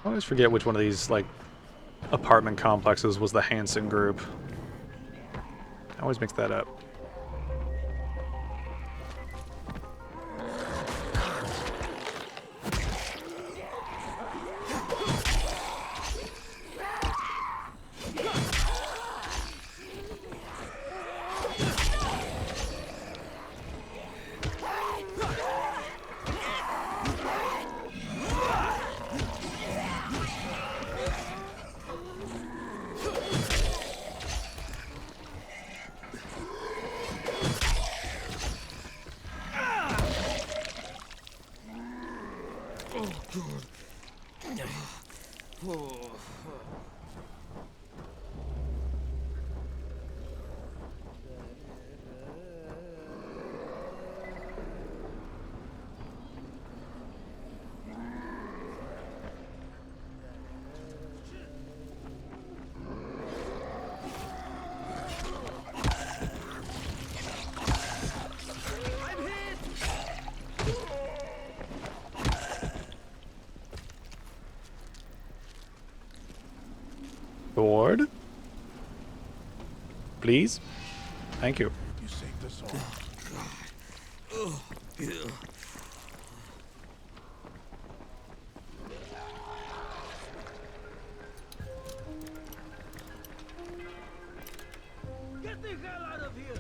I always forget which one of these, like, apartment complexes was the Hanson group. I always mix that up. Board? Please? Thank you. You saved us all. Get the hell out of here!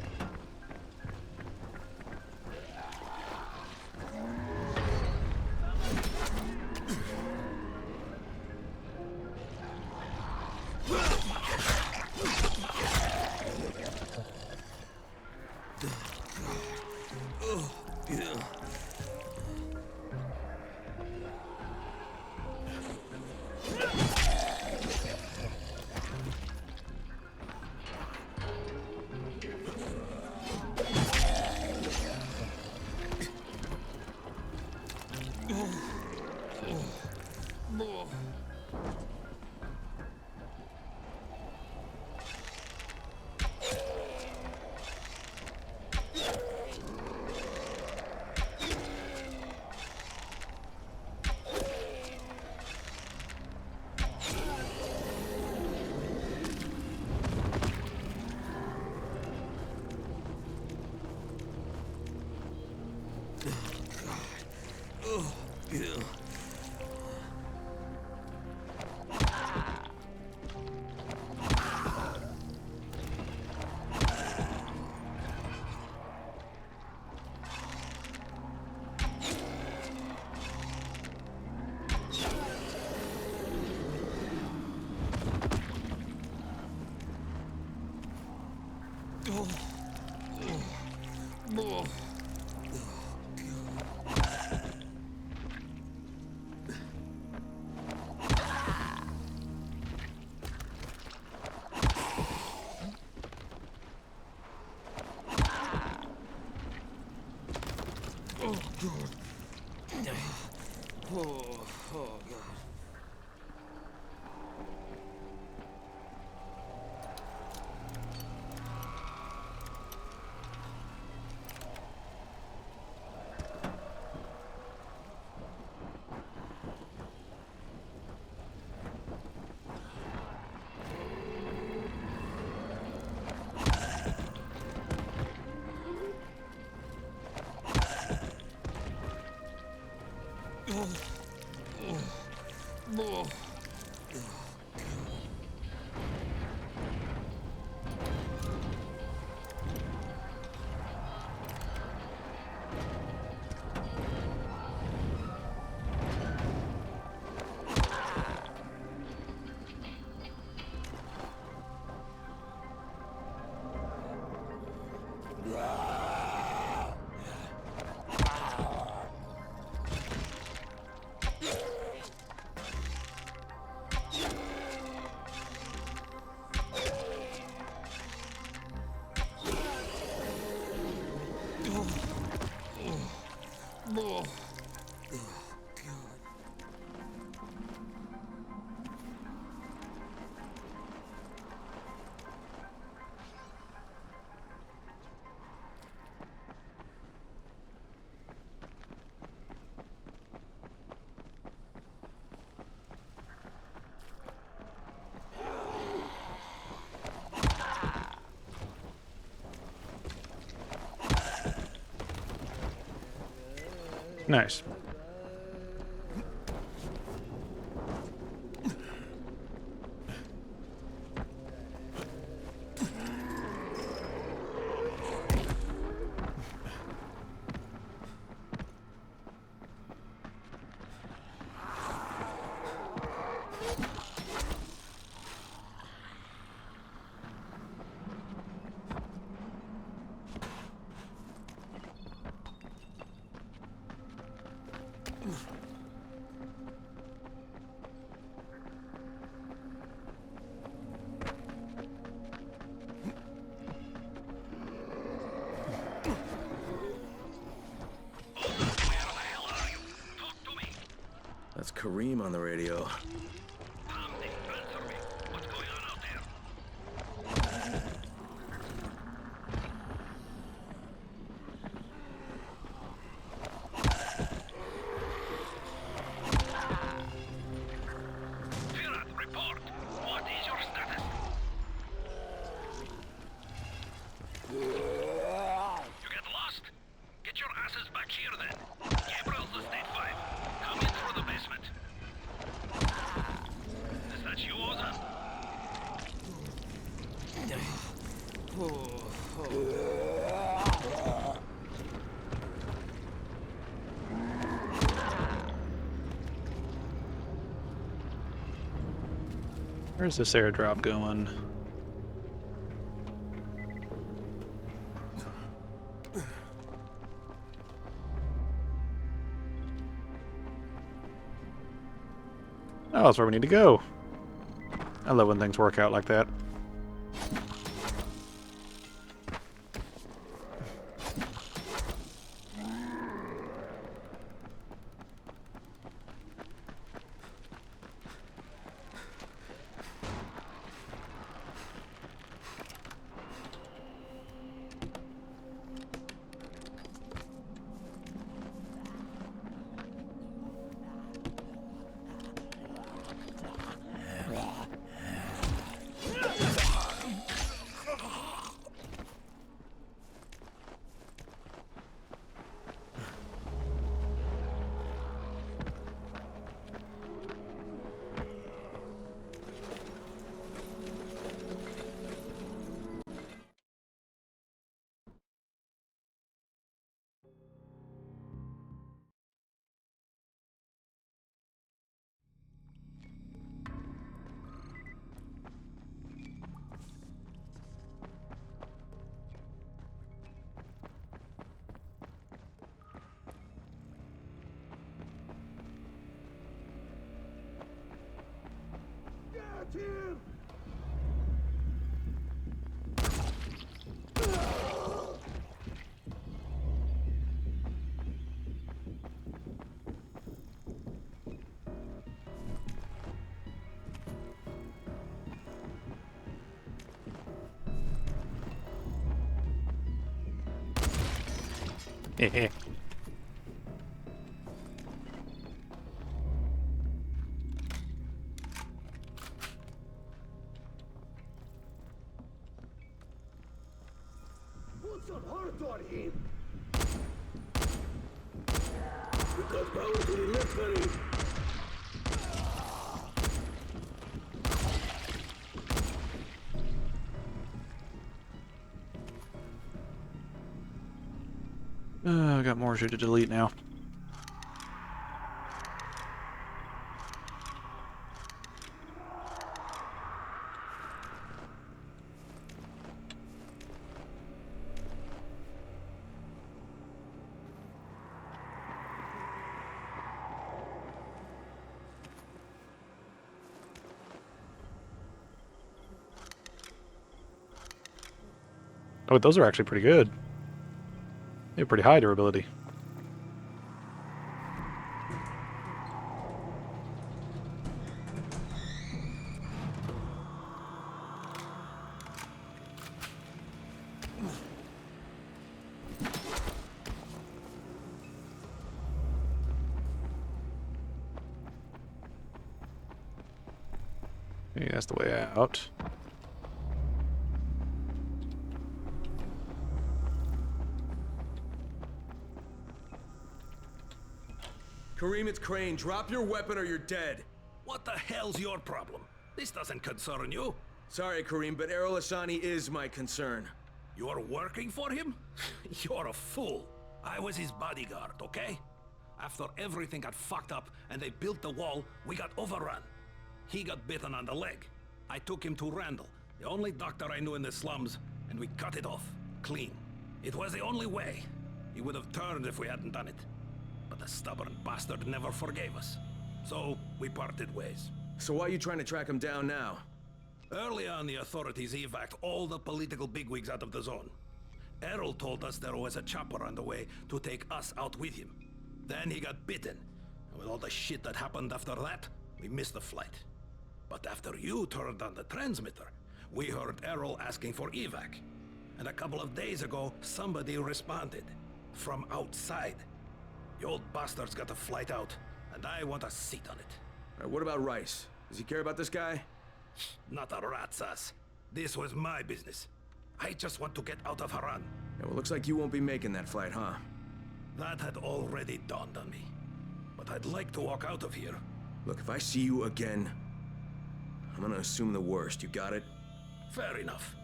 Oh, God. Nice. That's Kareem on the radio. Report. What is your status? You get lost? Get your asses back here then. Gabriel's the state 5. Come in through the basement. Is that you, Ozan? Where's this airdrop going? Oh, that's where we need to go. I love when things work out like that. Heh. Put some hurt on him! You got power to the left, buddy. I got more shit to delete now. Oh, those are actually pretty good. They have pretty high durability. Maybe that's the way out. Kareem, it's Crane. Drop your weapon or you're dead. What the hell's your problem? This doesn't concern you. Sorry, Kareem, but Errol Asani is my concern. You're working for him? You're a fool. I was his bodyguard, okay? After everything got fucked up and they built the wall, we got overrun. He got bitten on the leg. I took him to Randall, the only doctor I knew in the slums, and we cut it off. Clean. It was the only way. He would have turned if we hadn't done it. But the stubborn bastard never forgave us. So, we parted ways. So why are you trying to track him down now? Early on, the authorities evac'd all the political bigwigs out of the zone. Errol told us there was a chopper on the way to take us out with him. Then he got bitten. And with all the shit that happened after that, we missed the flight. But after you turned on the transmitter, we heard Errol asking for evac. And a couple of days ago, somebody responded. From outside. The old bastard's got a flight out, and I want a seat on it. All right, what about Rice? Does he care about this guy? Not a rat's ass. This was my business. I just want to get out of Haran. Yeah, well, looks like you won't be making that flight, huh? That had already dawned on me. But I'd like to walk out of here. Look, if I see you again, I'm gonna assume the worst. You got it? Fair enough.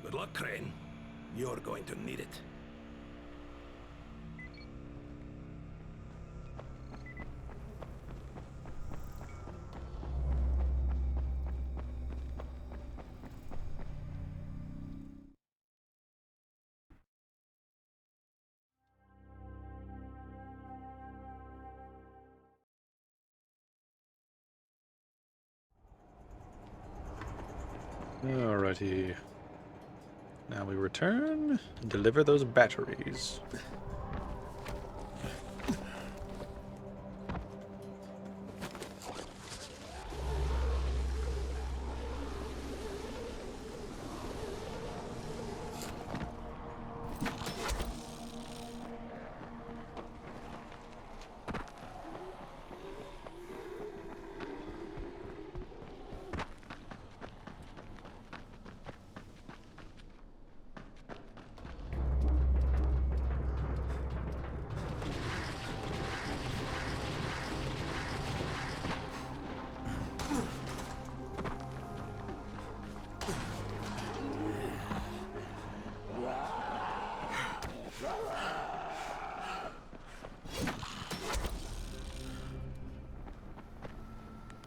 Good luck, Crane. You're going to need it. Alrighty. Now we return and deliver those batteries.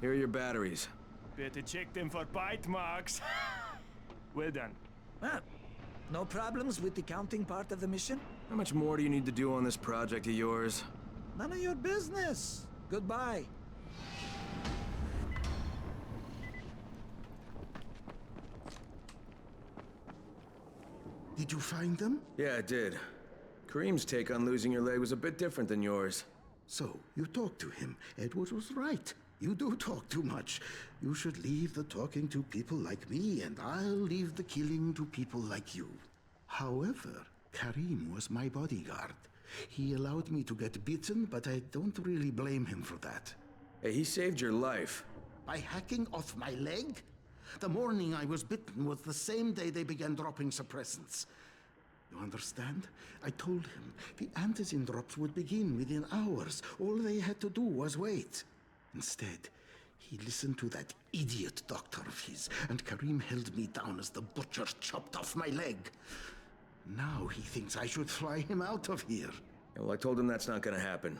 Here are your batteries. Better check them for bite marks. Well done. Ah, no problems with the counting part of the mission? How much more do you need to do on this project of yours? None of your business. Goodbye. Did you find them? Yeah, I did. Kareem's take on losing your leg was a bit different than yours. So, you talked to him. Edward was right. You do talk too much. You should leave the talking to people like me, and I'll leave the killing to people like you. However, Kareem was my bodyguard. He allowed me to get bitten, but I don't really blame him for that. Hey, he saved your life. By hacking off my leg? The morning I was bitten was the same day they began dropping suppressants. You understand? I told him the antizin drops would begin within hours. All they had to do was wait. Instead, he listened to that idiot doctor of his, and Karim held me down as the butcher chopped off my leg. Now he thinks I should fly him out of here. Yeah, well, I told him that's not gonna happen.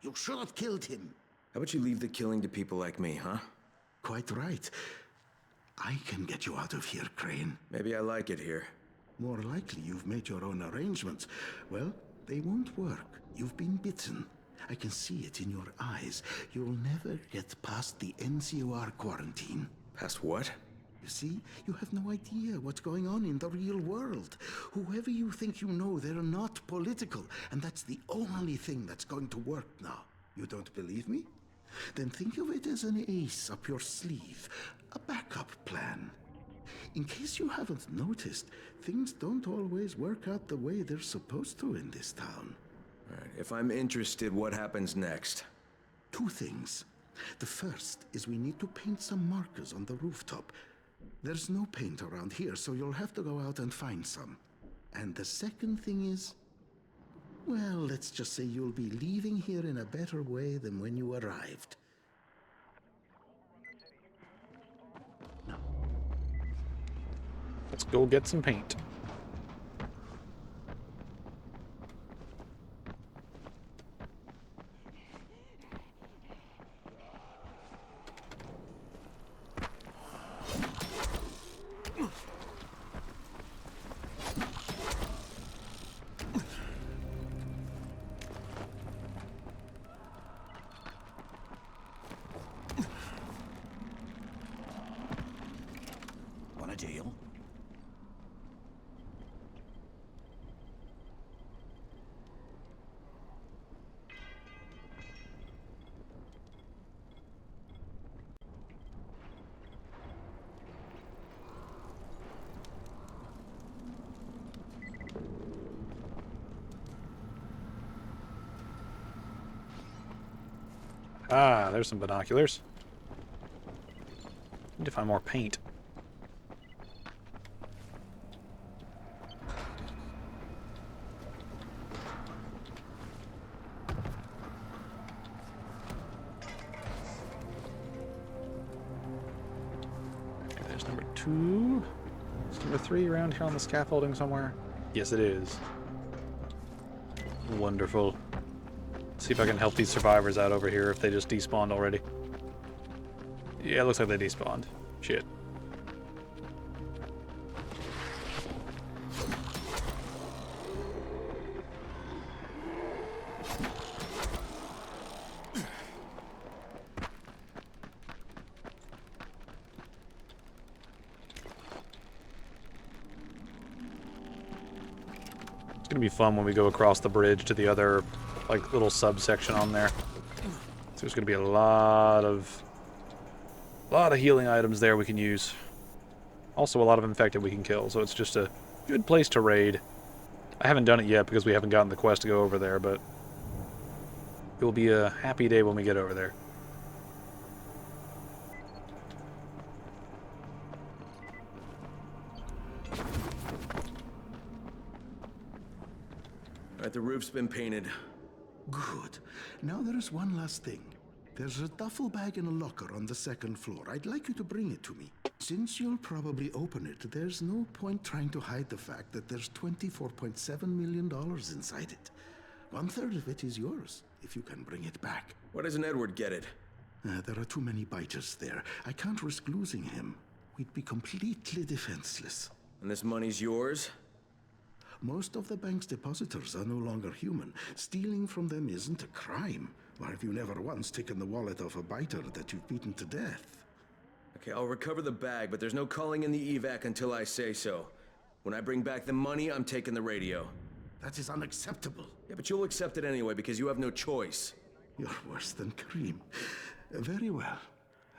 You should have killed him. How about you leave the killing to people like me, huh? Quite right. I can get you out of here, Crane. Maybe I like it here. More likely you've made your own arrangements. Well, they won't work. You've been bitten. I can see it in your eyes. You'll never get past the NCOR quarantine. Past what? You see, you have no idea what's going on in the real world. Whoever you think you know, they're not political. And that's the only thing that's going to work now. You don't believe me? Then think of it as an ace up your sleeve. A backup plan. In case you haven't noticed, things don't always work out the way they're supposed to in this town. All right, if I'm interested, what happens next? 2 things. The first is we need to paint some markers on the rooftop. There's no paint around here, so you'll have to go out and find some. And the second thing is, well, let's just say you'll be leaving here in a better way than when you arrived. Let's go get some paint. Want a deal? Ah, there's some binoculars. Need to find more paint. Okay, there's number 2. Is number 3 around here on the scaffolding somewhere? Yes, it is. Wonderful. See if I can help these survivors out over here if they just despawned already. Yeah, it looks like they despawned. Shit. It's gonna be fun when we go across the bridge to the other like little subsection on there. So there's going to be a lot of healing items there we can use. Also a lot of infected we can kill, so it's just a good place to raid. I haven't done it yet because we haven't gotten the quest to go over there, but it will be a happy day when we get over there. All right, the roof's been painted. Good. Now there is one last thing. There's a duffel bag in a locker on the 2nd floor. I'd like you to bring it to me. Since you'll probably open it, there's no point trying to hide the fact that there's $24.7 million inside it. 1/3 of it is yours, if you can bring it back. Why doesn't Edward get it? There are too many biters there. I can't risk losing him. We'd be completely defenseless. And this money's yours? Most of the bank's depositors are no longer human. Stealing from them isn't a crime. Or have you never once taken the wallet of a biter that you've beaten to death? Okay, I'll recover the bag, but there's no calling in the evac until I say so. When I bring back the money, I'm taking the radio. That is unacceptable. Yeah, but you'll accept it anyway because you have no choice. You're worse than Karim. Very well.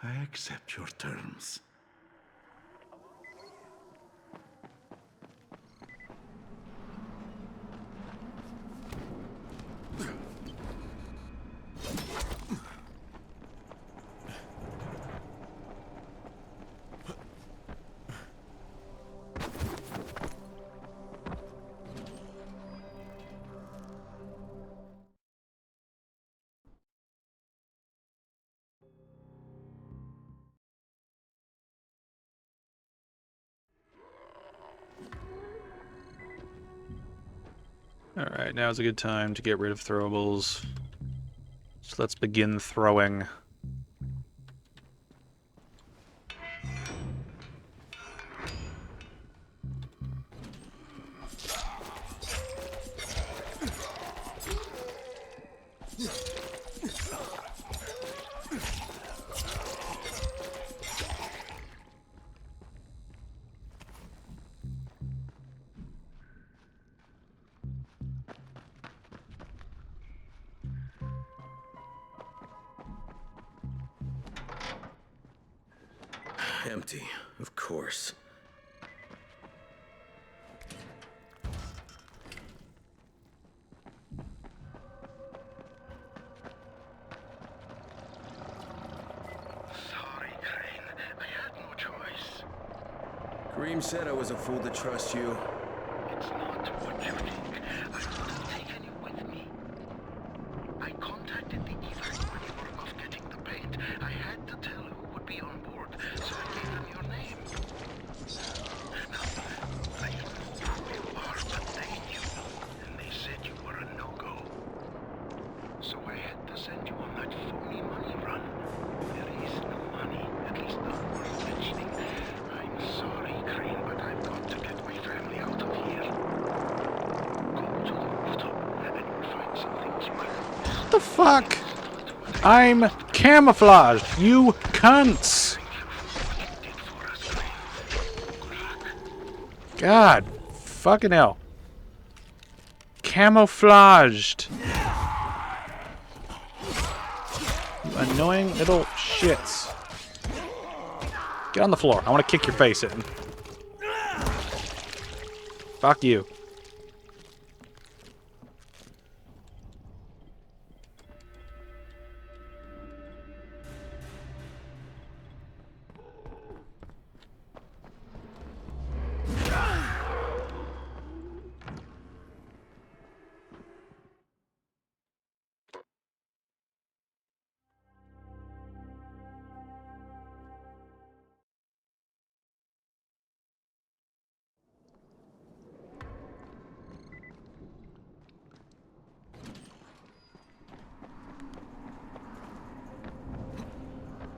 I accept your terms. Alright, now's a good time to get rid of throwables. So let's begin throwing. Empty, of course. Sorry, Crane. I had no choice. Kareem said I was a fool to trust you. It's not what you think. I would have taken you with me. I contacted the ESAS when you were off getting the paint. I had to tell who would be on board, so I gave them your name. Now, I know who you are, but they knew, and they said you were a no-go. So I had to send you on that phony money run. There is no money, at least not worth mentioning. I'm sorry, Crane, but I've got to get my family out of here. Go to the rooftop, and you'll find something smart. What the fuck? I'm camouflaged, you cunts! God, fucking hell. Camouflaged. You annoying little shits. Get on the floor. I want to kick your face in. Fuck you.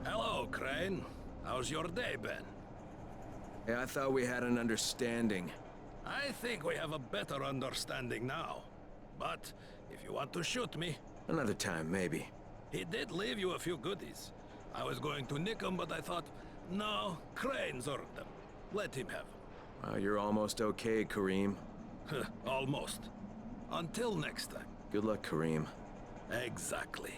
Hello, Crane. How's your day been? Hey, I thought we had an understanding. I think we have a better understanding now. But if you want to shoot me... Another time, maybe. He did leave you a few goodies. I was going to nick them, but I thought, no, Crane's earned them. Let him have them. Wow, you're almost okay, Kareem. Almost. Until next time. Good luck, Kareem. Exactly.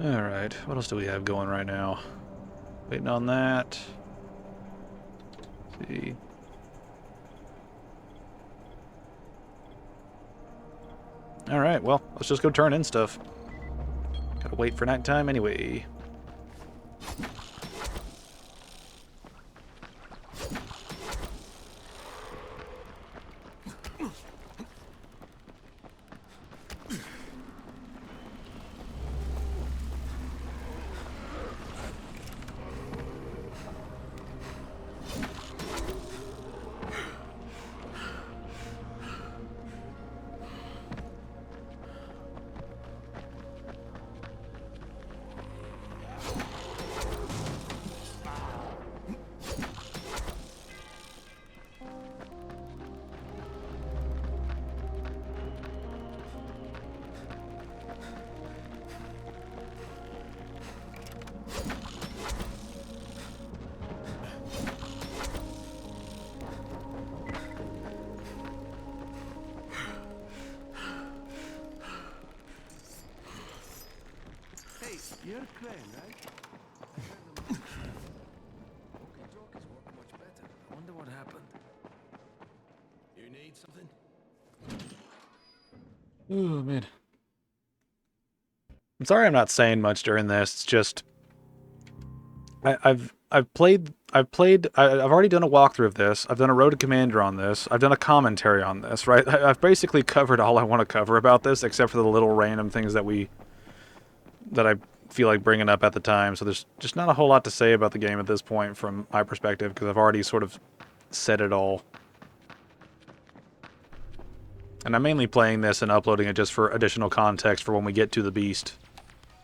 Alright, what else do we have going right now? Waiting on that. Let's see. Alright, well, let's just go turn in stuff. Gotta wait for nighttime anyway. You're Crane, right? Walkie-talkies work much better. I wonder what happened. You need something? Oh man. I'm sorry I'm not saying much during this. It's just I've already done a walkthrough of this. I've done a Road to Commander on this. I've done a commentary on this, right? I've basically covered all I want to cover about this, except for the little random things that I feel like bringing up at the time. So there's just not a whole lot to say about the game at this point from my perspective, because I've already sort of said it all. And I'm mainly playing this and uploading it just for additional context for when we get to the beast.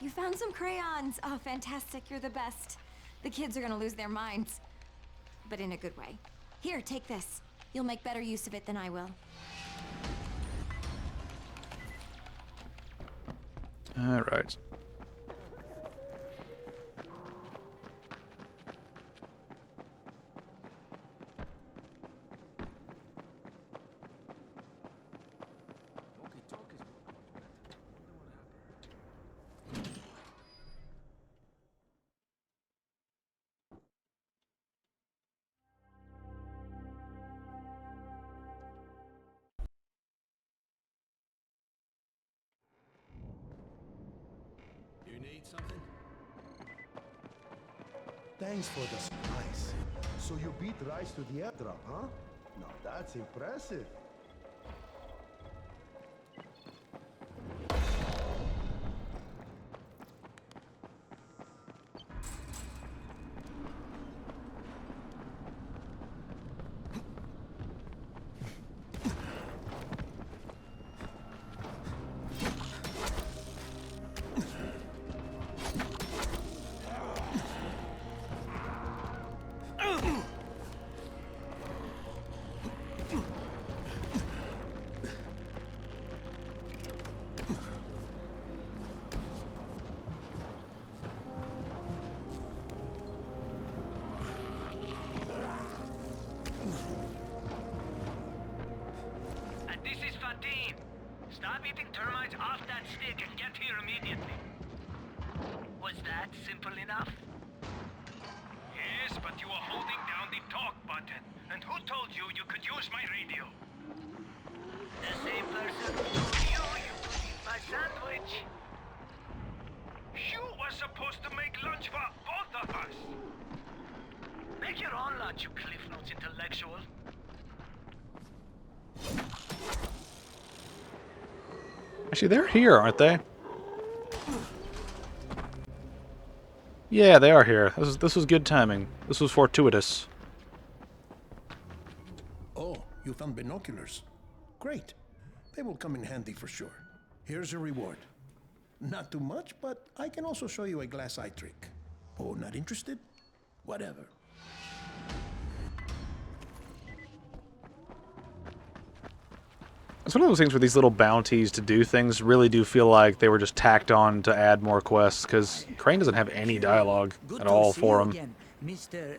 You found some crayons. Oh, fantastic. You're the best. The kids are gonna lose their minds. But in a good way. Here, take this. You'll make better use of it than I will. All right. You need something? Thanks for the surprise. So you beat Rice to the airdrop, huh? Now that's impressive. And this is Fatim. Stop eating termites off that stick and get here immediately. Was that simple enough? Yes, but you are holding down the talk button. And who told you you could use my radio? The same person who told you you could eat my sandwich. You were supposed to make lunch for both of us. Make your own lunch, you Cliff Notes intellectual. Actually, they're here, aren't they? Yeah, they are here. This was good timing. This was fortuitous. Oh, you found binoculars. Great. They will come in handy for sure. Here's your reward. Not too much, but I can also show you a glass eye trick. Oh, not interested? Whatever. It's one of those things where these little bounties to do things really do feel like they were just tacked on to add more quests, because Crane doesn't have any dialogue at all for him. Again, Mr.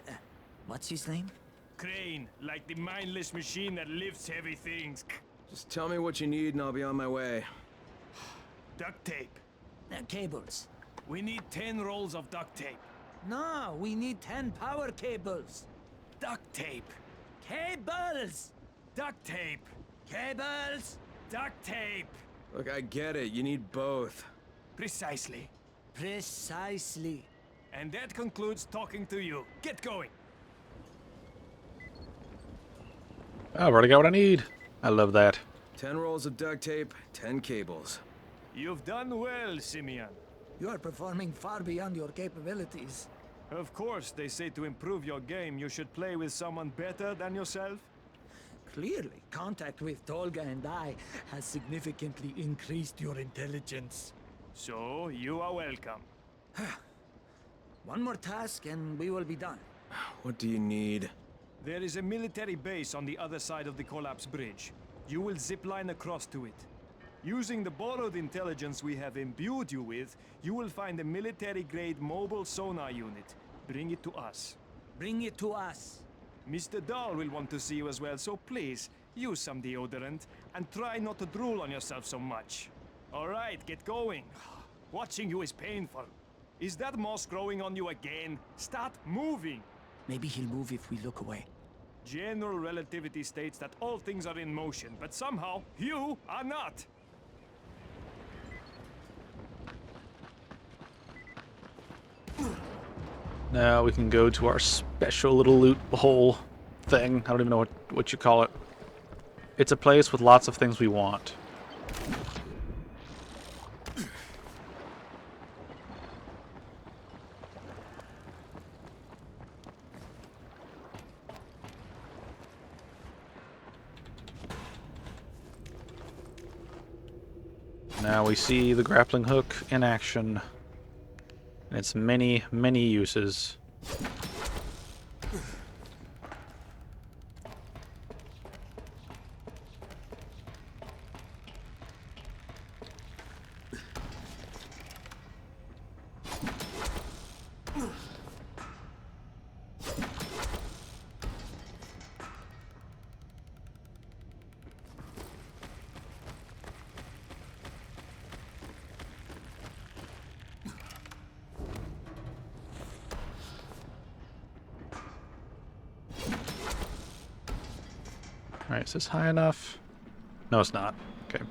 What's his name? Crane, like the mindless machine that lifts heavy things. Just tell me what you need and I'll be on my way. Duct tape. Cables. We need 10 rolls of duct tape. No, we need 10 power cables. Duct tape. Cables! Duct tape. Cables! Duct tape. Look, I get it. You need both. Precisely. Precisely. And that concludes talking to you. Get going. Oh, I've already got what I need. I love that. 10 rolls of duct tape, 10 cables. You've done well, Simeon. You are performing far beyond your capabilities. Of course, they say to improve your game, you should play with someone better than yourself. Clearly, contact with Tolga and I has significantly increased your intelligence. So, you are welcome. One more task and we will be done. What do you need? There is a military base on the other side of the collapsed bridge. You will zipline across to it. Using the borrowed intelligence we have imbued you with, you will find a military-grade mobile sonar unit. Bring it to us. Bring it to us. Mr. Dahl will want to see you as well, so please, use some deodorant, and try not to drool on yourself so much. All right, get going. Watching you is painful. Is that moss growing on you again? Start moving! Maybe he'll move if we look away. General relativity states that all things are in motion, but somehow you are not. Now we can go to our special little loot hole thing. I don't even know what you call it. It's a place with lots of things we want. Now we see the grappling hook in action. And its many, many uses. Alright, is this high enough? No, it's not. Okay.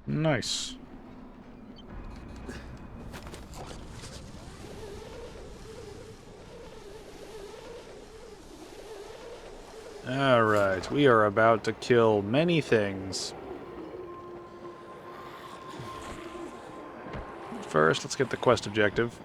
Nice. Alright, we are about to kill many things. First, let's get the quest objective.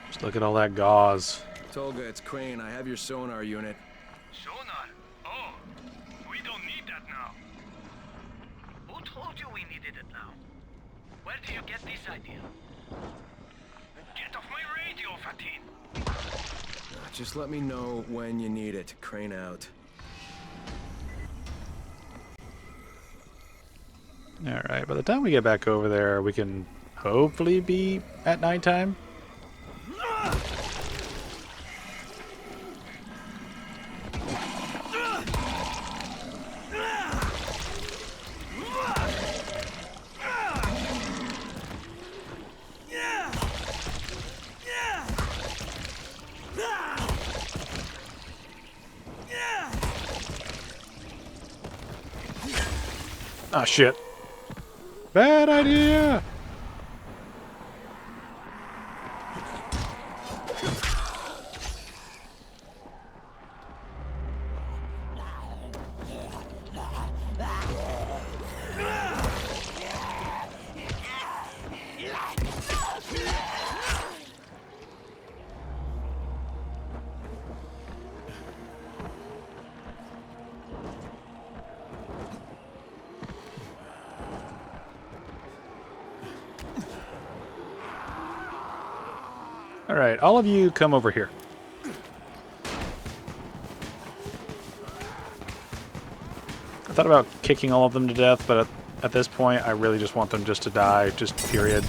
Just look at all that gauze. Tolga, it's Crane. I have your sonar unit. Sonar? Oh, we don't need that now. Who told you we needed it now? Where do you get this idea? Get off my radio, Fatin! Just let me know when you need it. Crane out. Alright, by the time we get back over there, we can hopefully be at nighttime. Ah, shit. Bad idea! Alright, all of you come over here. I thought about kicking all of them to death, but at this point, I really just want them just to die, just period.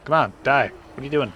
Come on, die. What are you doing?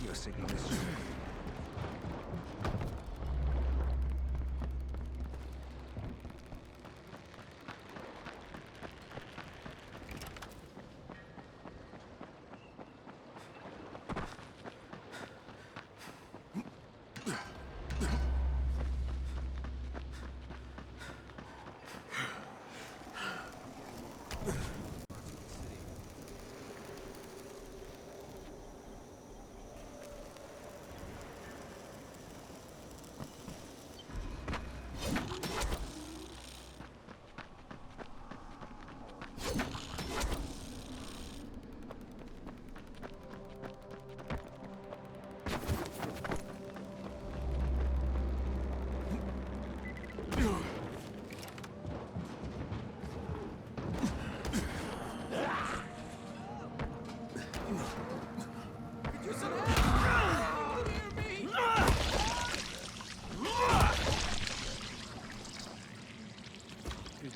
Radio signal is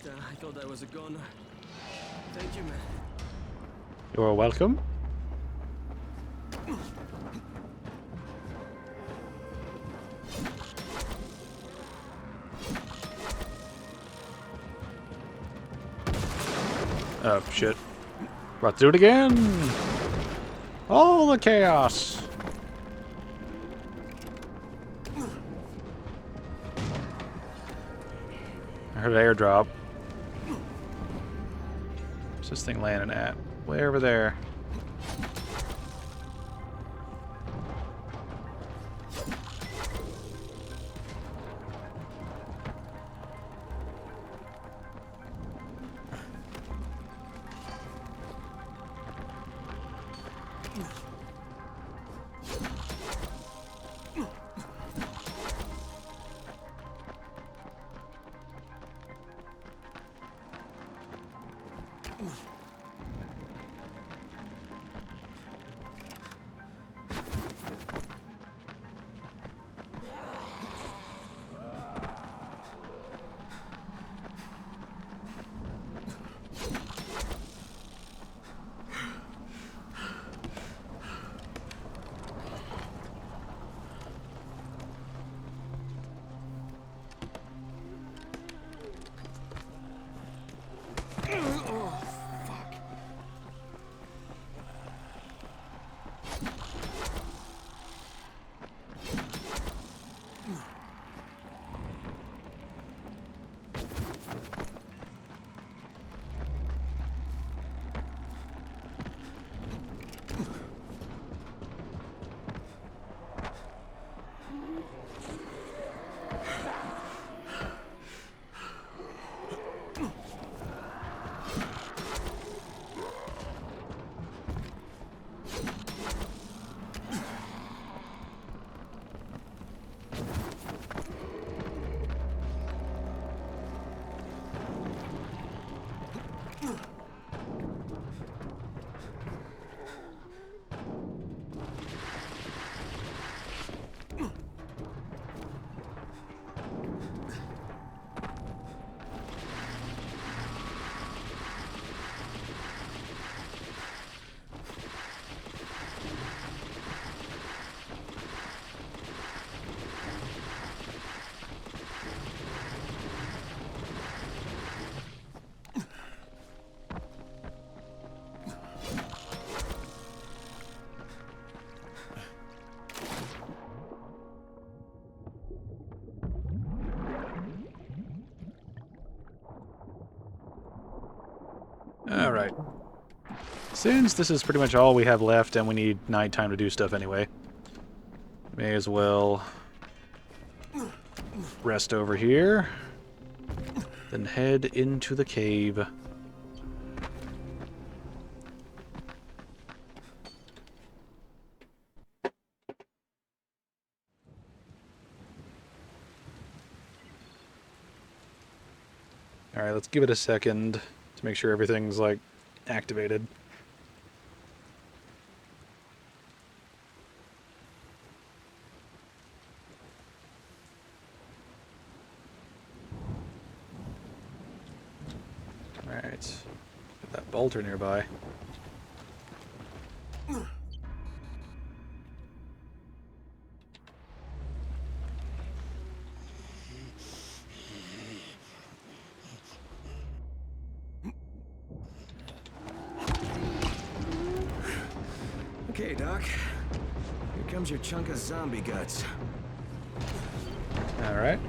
I thought I was a goner. Thank you, man. You're welcome. Oh, shit. About to do it again! All the chaos! I heard an airdrop. Where's this thing landing at? Way over there. Since this is pretty much all we have left and we need nighttime to do stuff anyway, may as well rest over here, then head into the cave. Alright, let's give it a second to make sure everything's, like, activated. Alright. Got that bolter nearby. Okay, Doc. Here comes your chunk of zombie guts. Alright.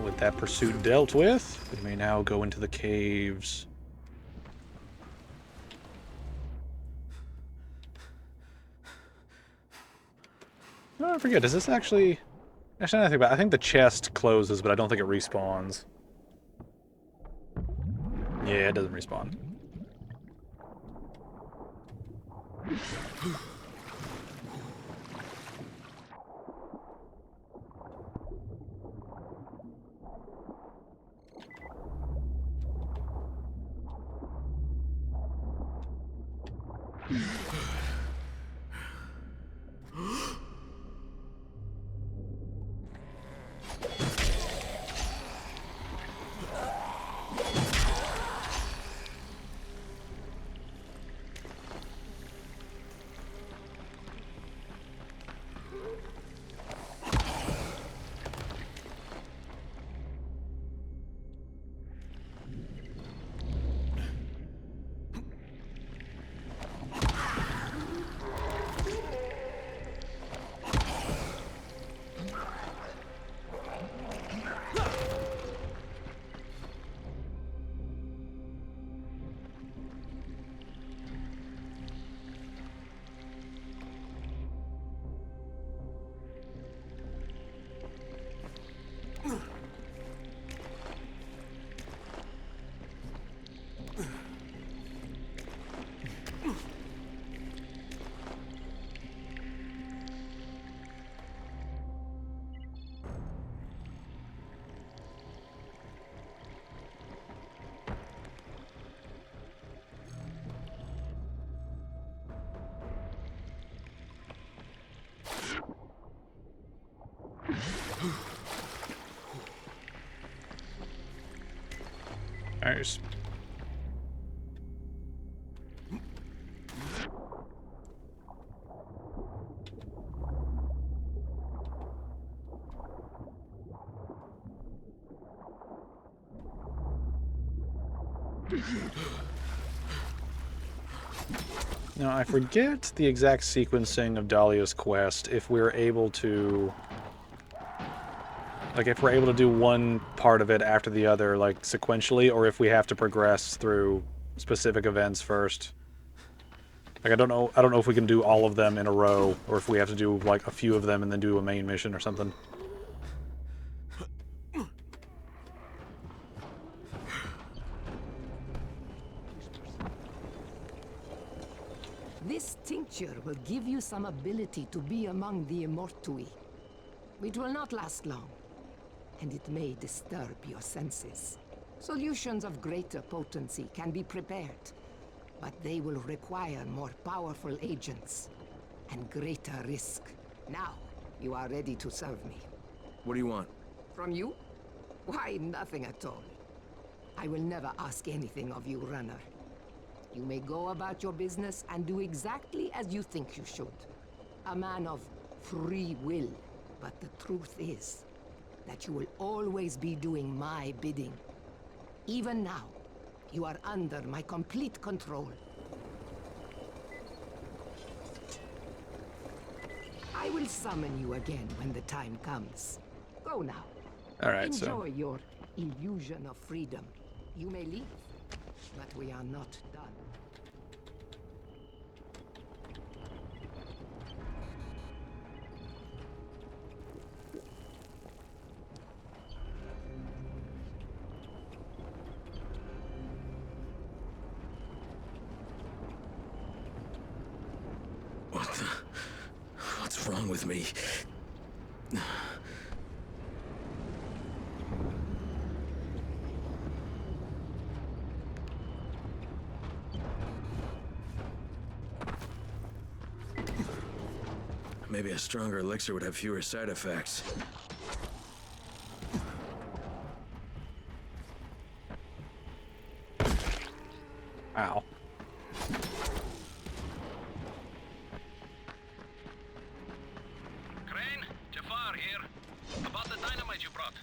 With that pursuit dealt with, we may now go into the caves. Oh, I forget, does this actually... Actually, I think about it. I think the chest closes, but I don't think it respawns. Yeah, it doesn't respawn. Nice. Now, I forget the exact sequencing of Dahlia's quest, if we're able to... Like, if we're able to do one part of it after the other, like, sequentially, or if we have to progress through specific events first. Like, I don't know if we can do all of them in a row, or if we have to do, like, a few of them and then do a main mission or something. This tincture will give you some ability to be among the Immortui. It will not last long, and it may disturb your senses. Solutions of greater potency can be prepared, but they will require more powerful agents and greater risk. Now, you are ready to serve me. What do you want? From you? Why, nothing at all. I will never ask anything of you, runner. You may go about your business and do exactly as you think you should. A man of free will. But the truth is that you will always be doing my bidding. Even now, you are under my complete control. I will summon you again when the time comes. Go now. Alright, Enjoy your illusion of freedom. You may leave, but we are not done. with me. Maybe a stronger elixir would have fewer side effects. Ow. Crane, Jafar here. About the dynamite you brought.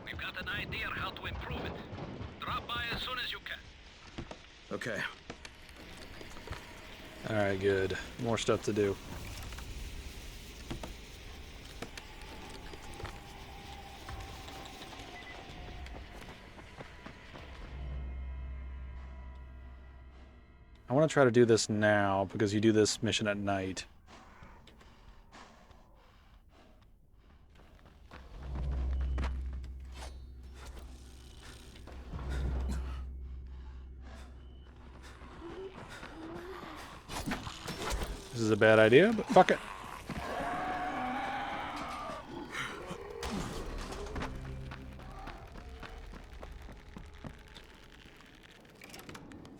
We've got an idea how to improve it. Drop by as soon as you can. Okay. Alright, good. More stuff to do. I want to try to do this now because you do this mission at night. This is a bad idea, but fuck it.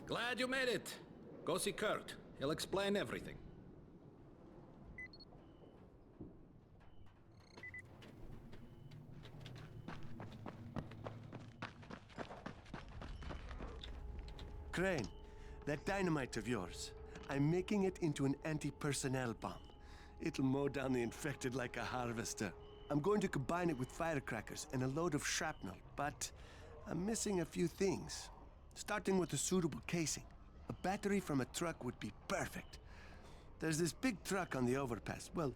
Glad you made it. Go see Kurt. He'll explain everything. Crane, that dynamite of yours, I'm making it into an anti-personnel bomb. It'll mow down the infected like a harvester. I'm going to combine it with firecrackers and a load of shrapnel, but I'm missing a few things. Starting with a suitable casing. A battery from a truck would be perfect. There's this big truck on the overpass. Well,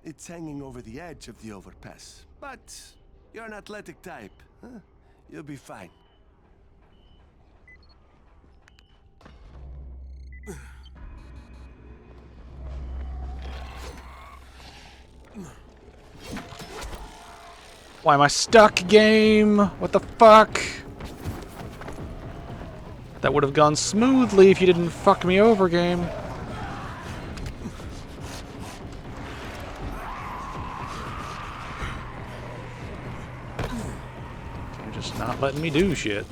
it's hanging over the edge of the overpass. But you're an athletic type, huh? You'll be fine. Why am I stuck, game? What the fuck? That would have gone smoothly if you didn't fuck me over, game. You're just not letting me do shit.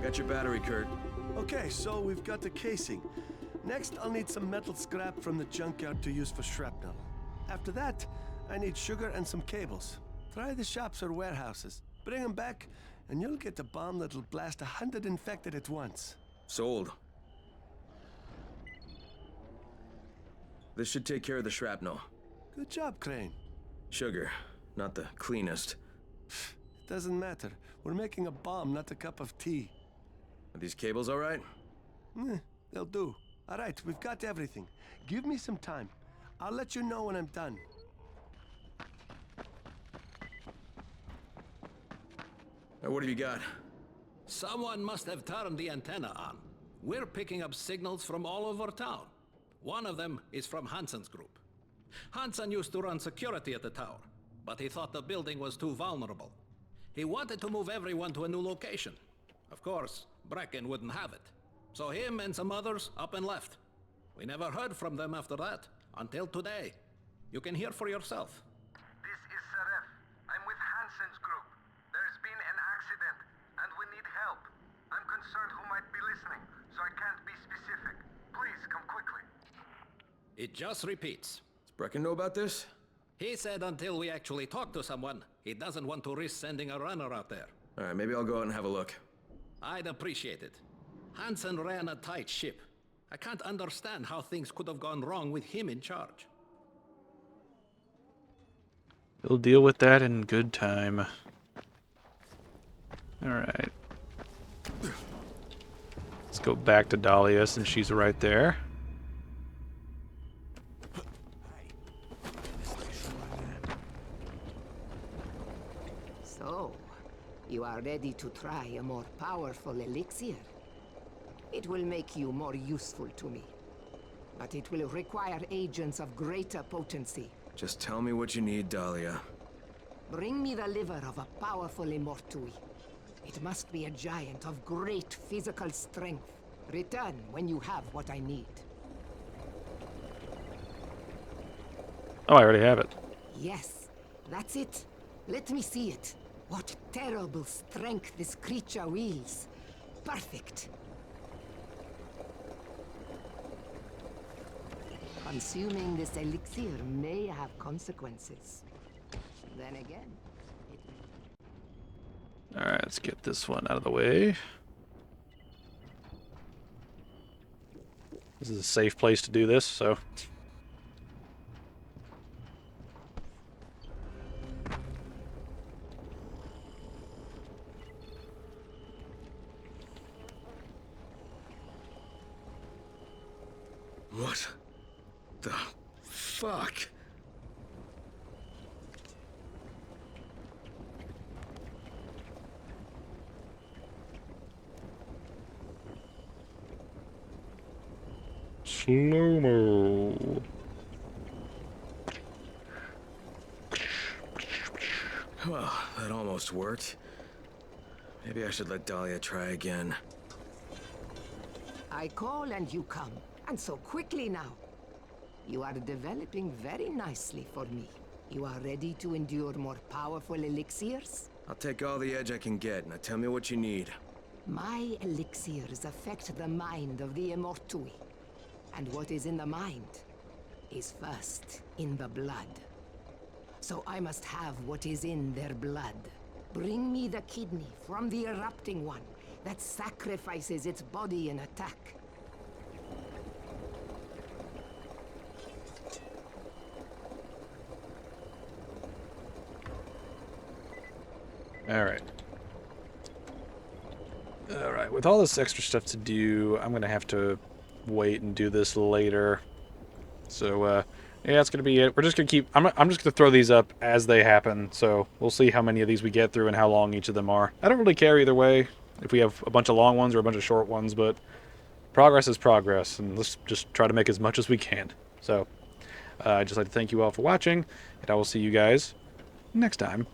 Got your battery, Kurt. Okay, so we've got the casing. Next, I'll need some metal scrap from the junkyard to use for shrapnel. After that, I need sugar and some cables. Try the shops or warehouses. Bring them back, and you'll get a bomb that'll blast 100 infected at once. Sold. This should take care of the shrapnel. Good job, Crane. Sugar, not the cleanest. Doesn't matter. We're making a bomb, not a cup of tea. Are these cables all right? They'll do. All right, we've got everything. Give me some time. I'll let you know when I'm done. What have you got? Someone must have turned the antenna on. We're picking up signals from all over town. One of them is from Hansen's group. Hansen used to run security at the tower, but he thought the building was too vulnerable. He wanted to move everyone to a new location. Of course, Brecken wouldn't have it. So him and some others up and left. We never heard from them after that, until today. You can hear for yourself. This is Seref. I'm with Hansen's group. There's been an accident, and we need help. I'm concerned who might be listening, so I can't be specific. Please, come quickly. It just repeats. Does Brecken know about this? He said until we actually talk to someone, he doesn't want to risk sending a runner out there. All right, maybe I'll go out and have a look. I'd appreciate it. Hansen ran a tight ship. I can't understand how things could have gone wrong with him in charge. We'll deal with that in good time. Alright. Let's go back to Dahlia since she's right there. So, you are ready to try a more powerful elixir? It will make you more useful to me. But it will require agents of greater potency. Just tell me what you need, Dahlia. Bring me the liver of a powerful Immortui. It must be a giant of great physical strength. Return when you have what I need. Oh, I already have it. Yes, that's it. Let me see it. What terrible strength this creature wields. Perfect. Consuming this elixir may have consequences. Then again, Alright, let's get this one out of the way. This is a safe place to do this, so... What the fuck? Slow-mo. Well, that almost worked. Maybe I should let Dahlia try again. I call and you come. And so quickly now. You are developing very nicely for me. You are ready to endure more powerful elixirs? I'll take all the edge I can get. Now tell me what you need. My elixirs affect the mind of the Immortui. And what is in the mind is first in the blood. So I must have what is in their blood. Bring me the kidney from the erupting one that sacrifices its body in attack. Alright. Alright, with all this extra stuff to do, I'm gonna have to wait and do this later. So, yeah, that's gonna be it. We're just gonna keep... I'm just gonna throw these up as they happen, so we'll see how many of these we get through and how long each of them are. I don't really care either way, if we have a bunch of long ones or a bunch of short ones, but progress is progress, and let's just try to make as much as we can. So, I'd just like to thank you all for watching, and I will see you guys next time.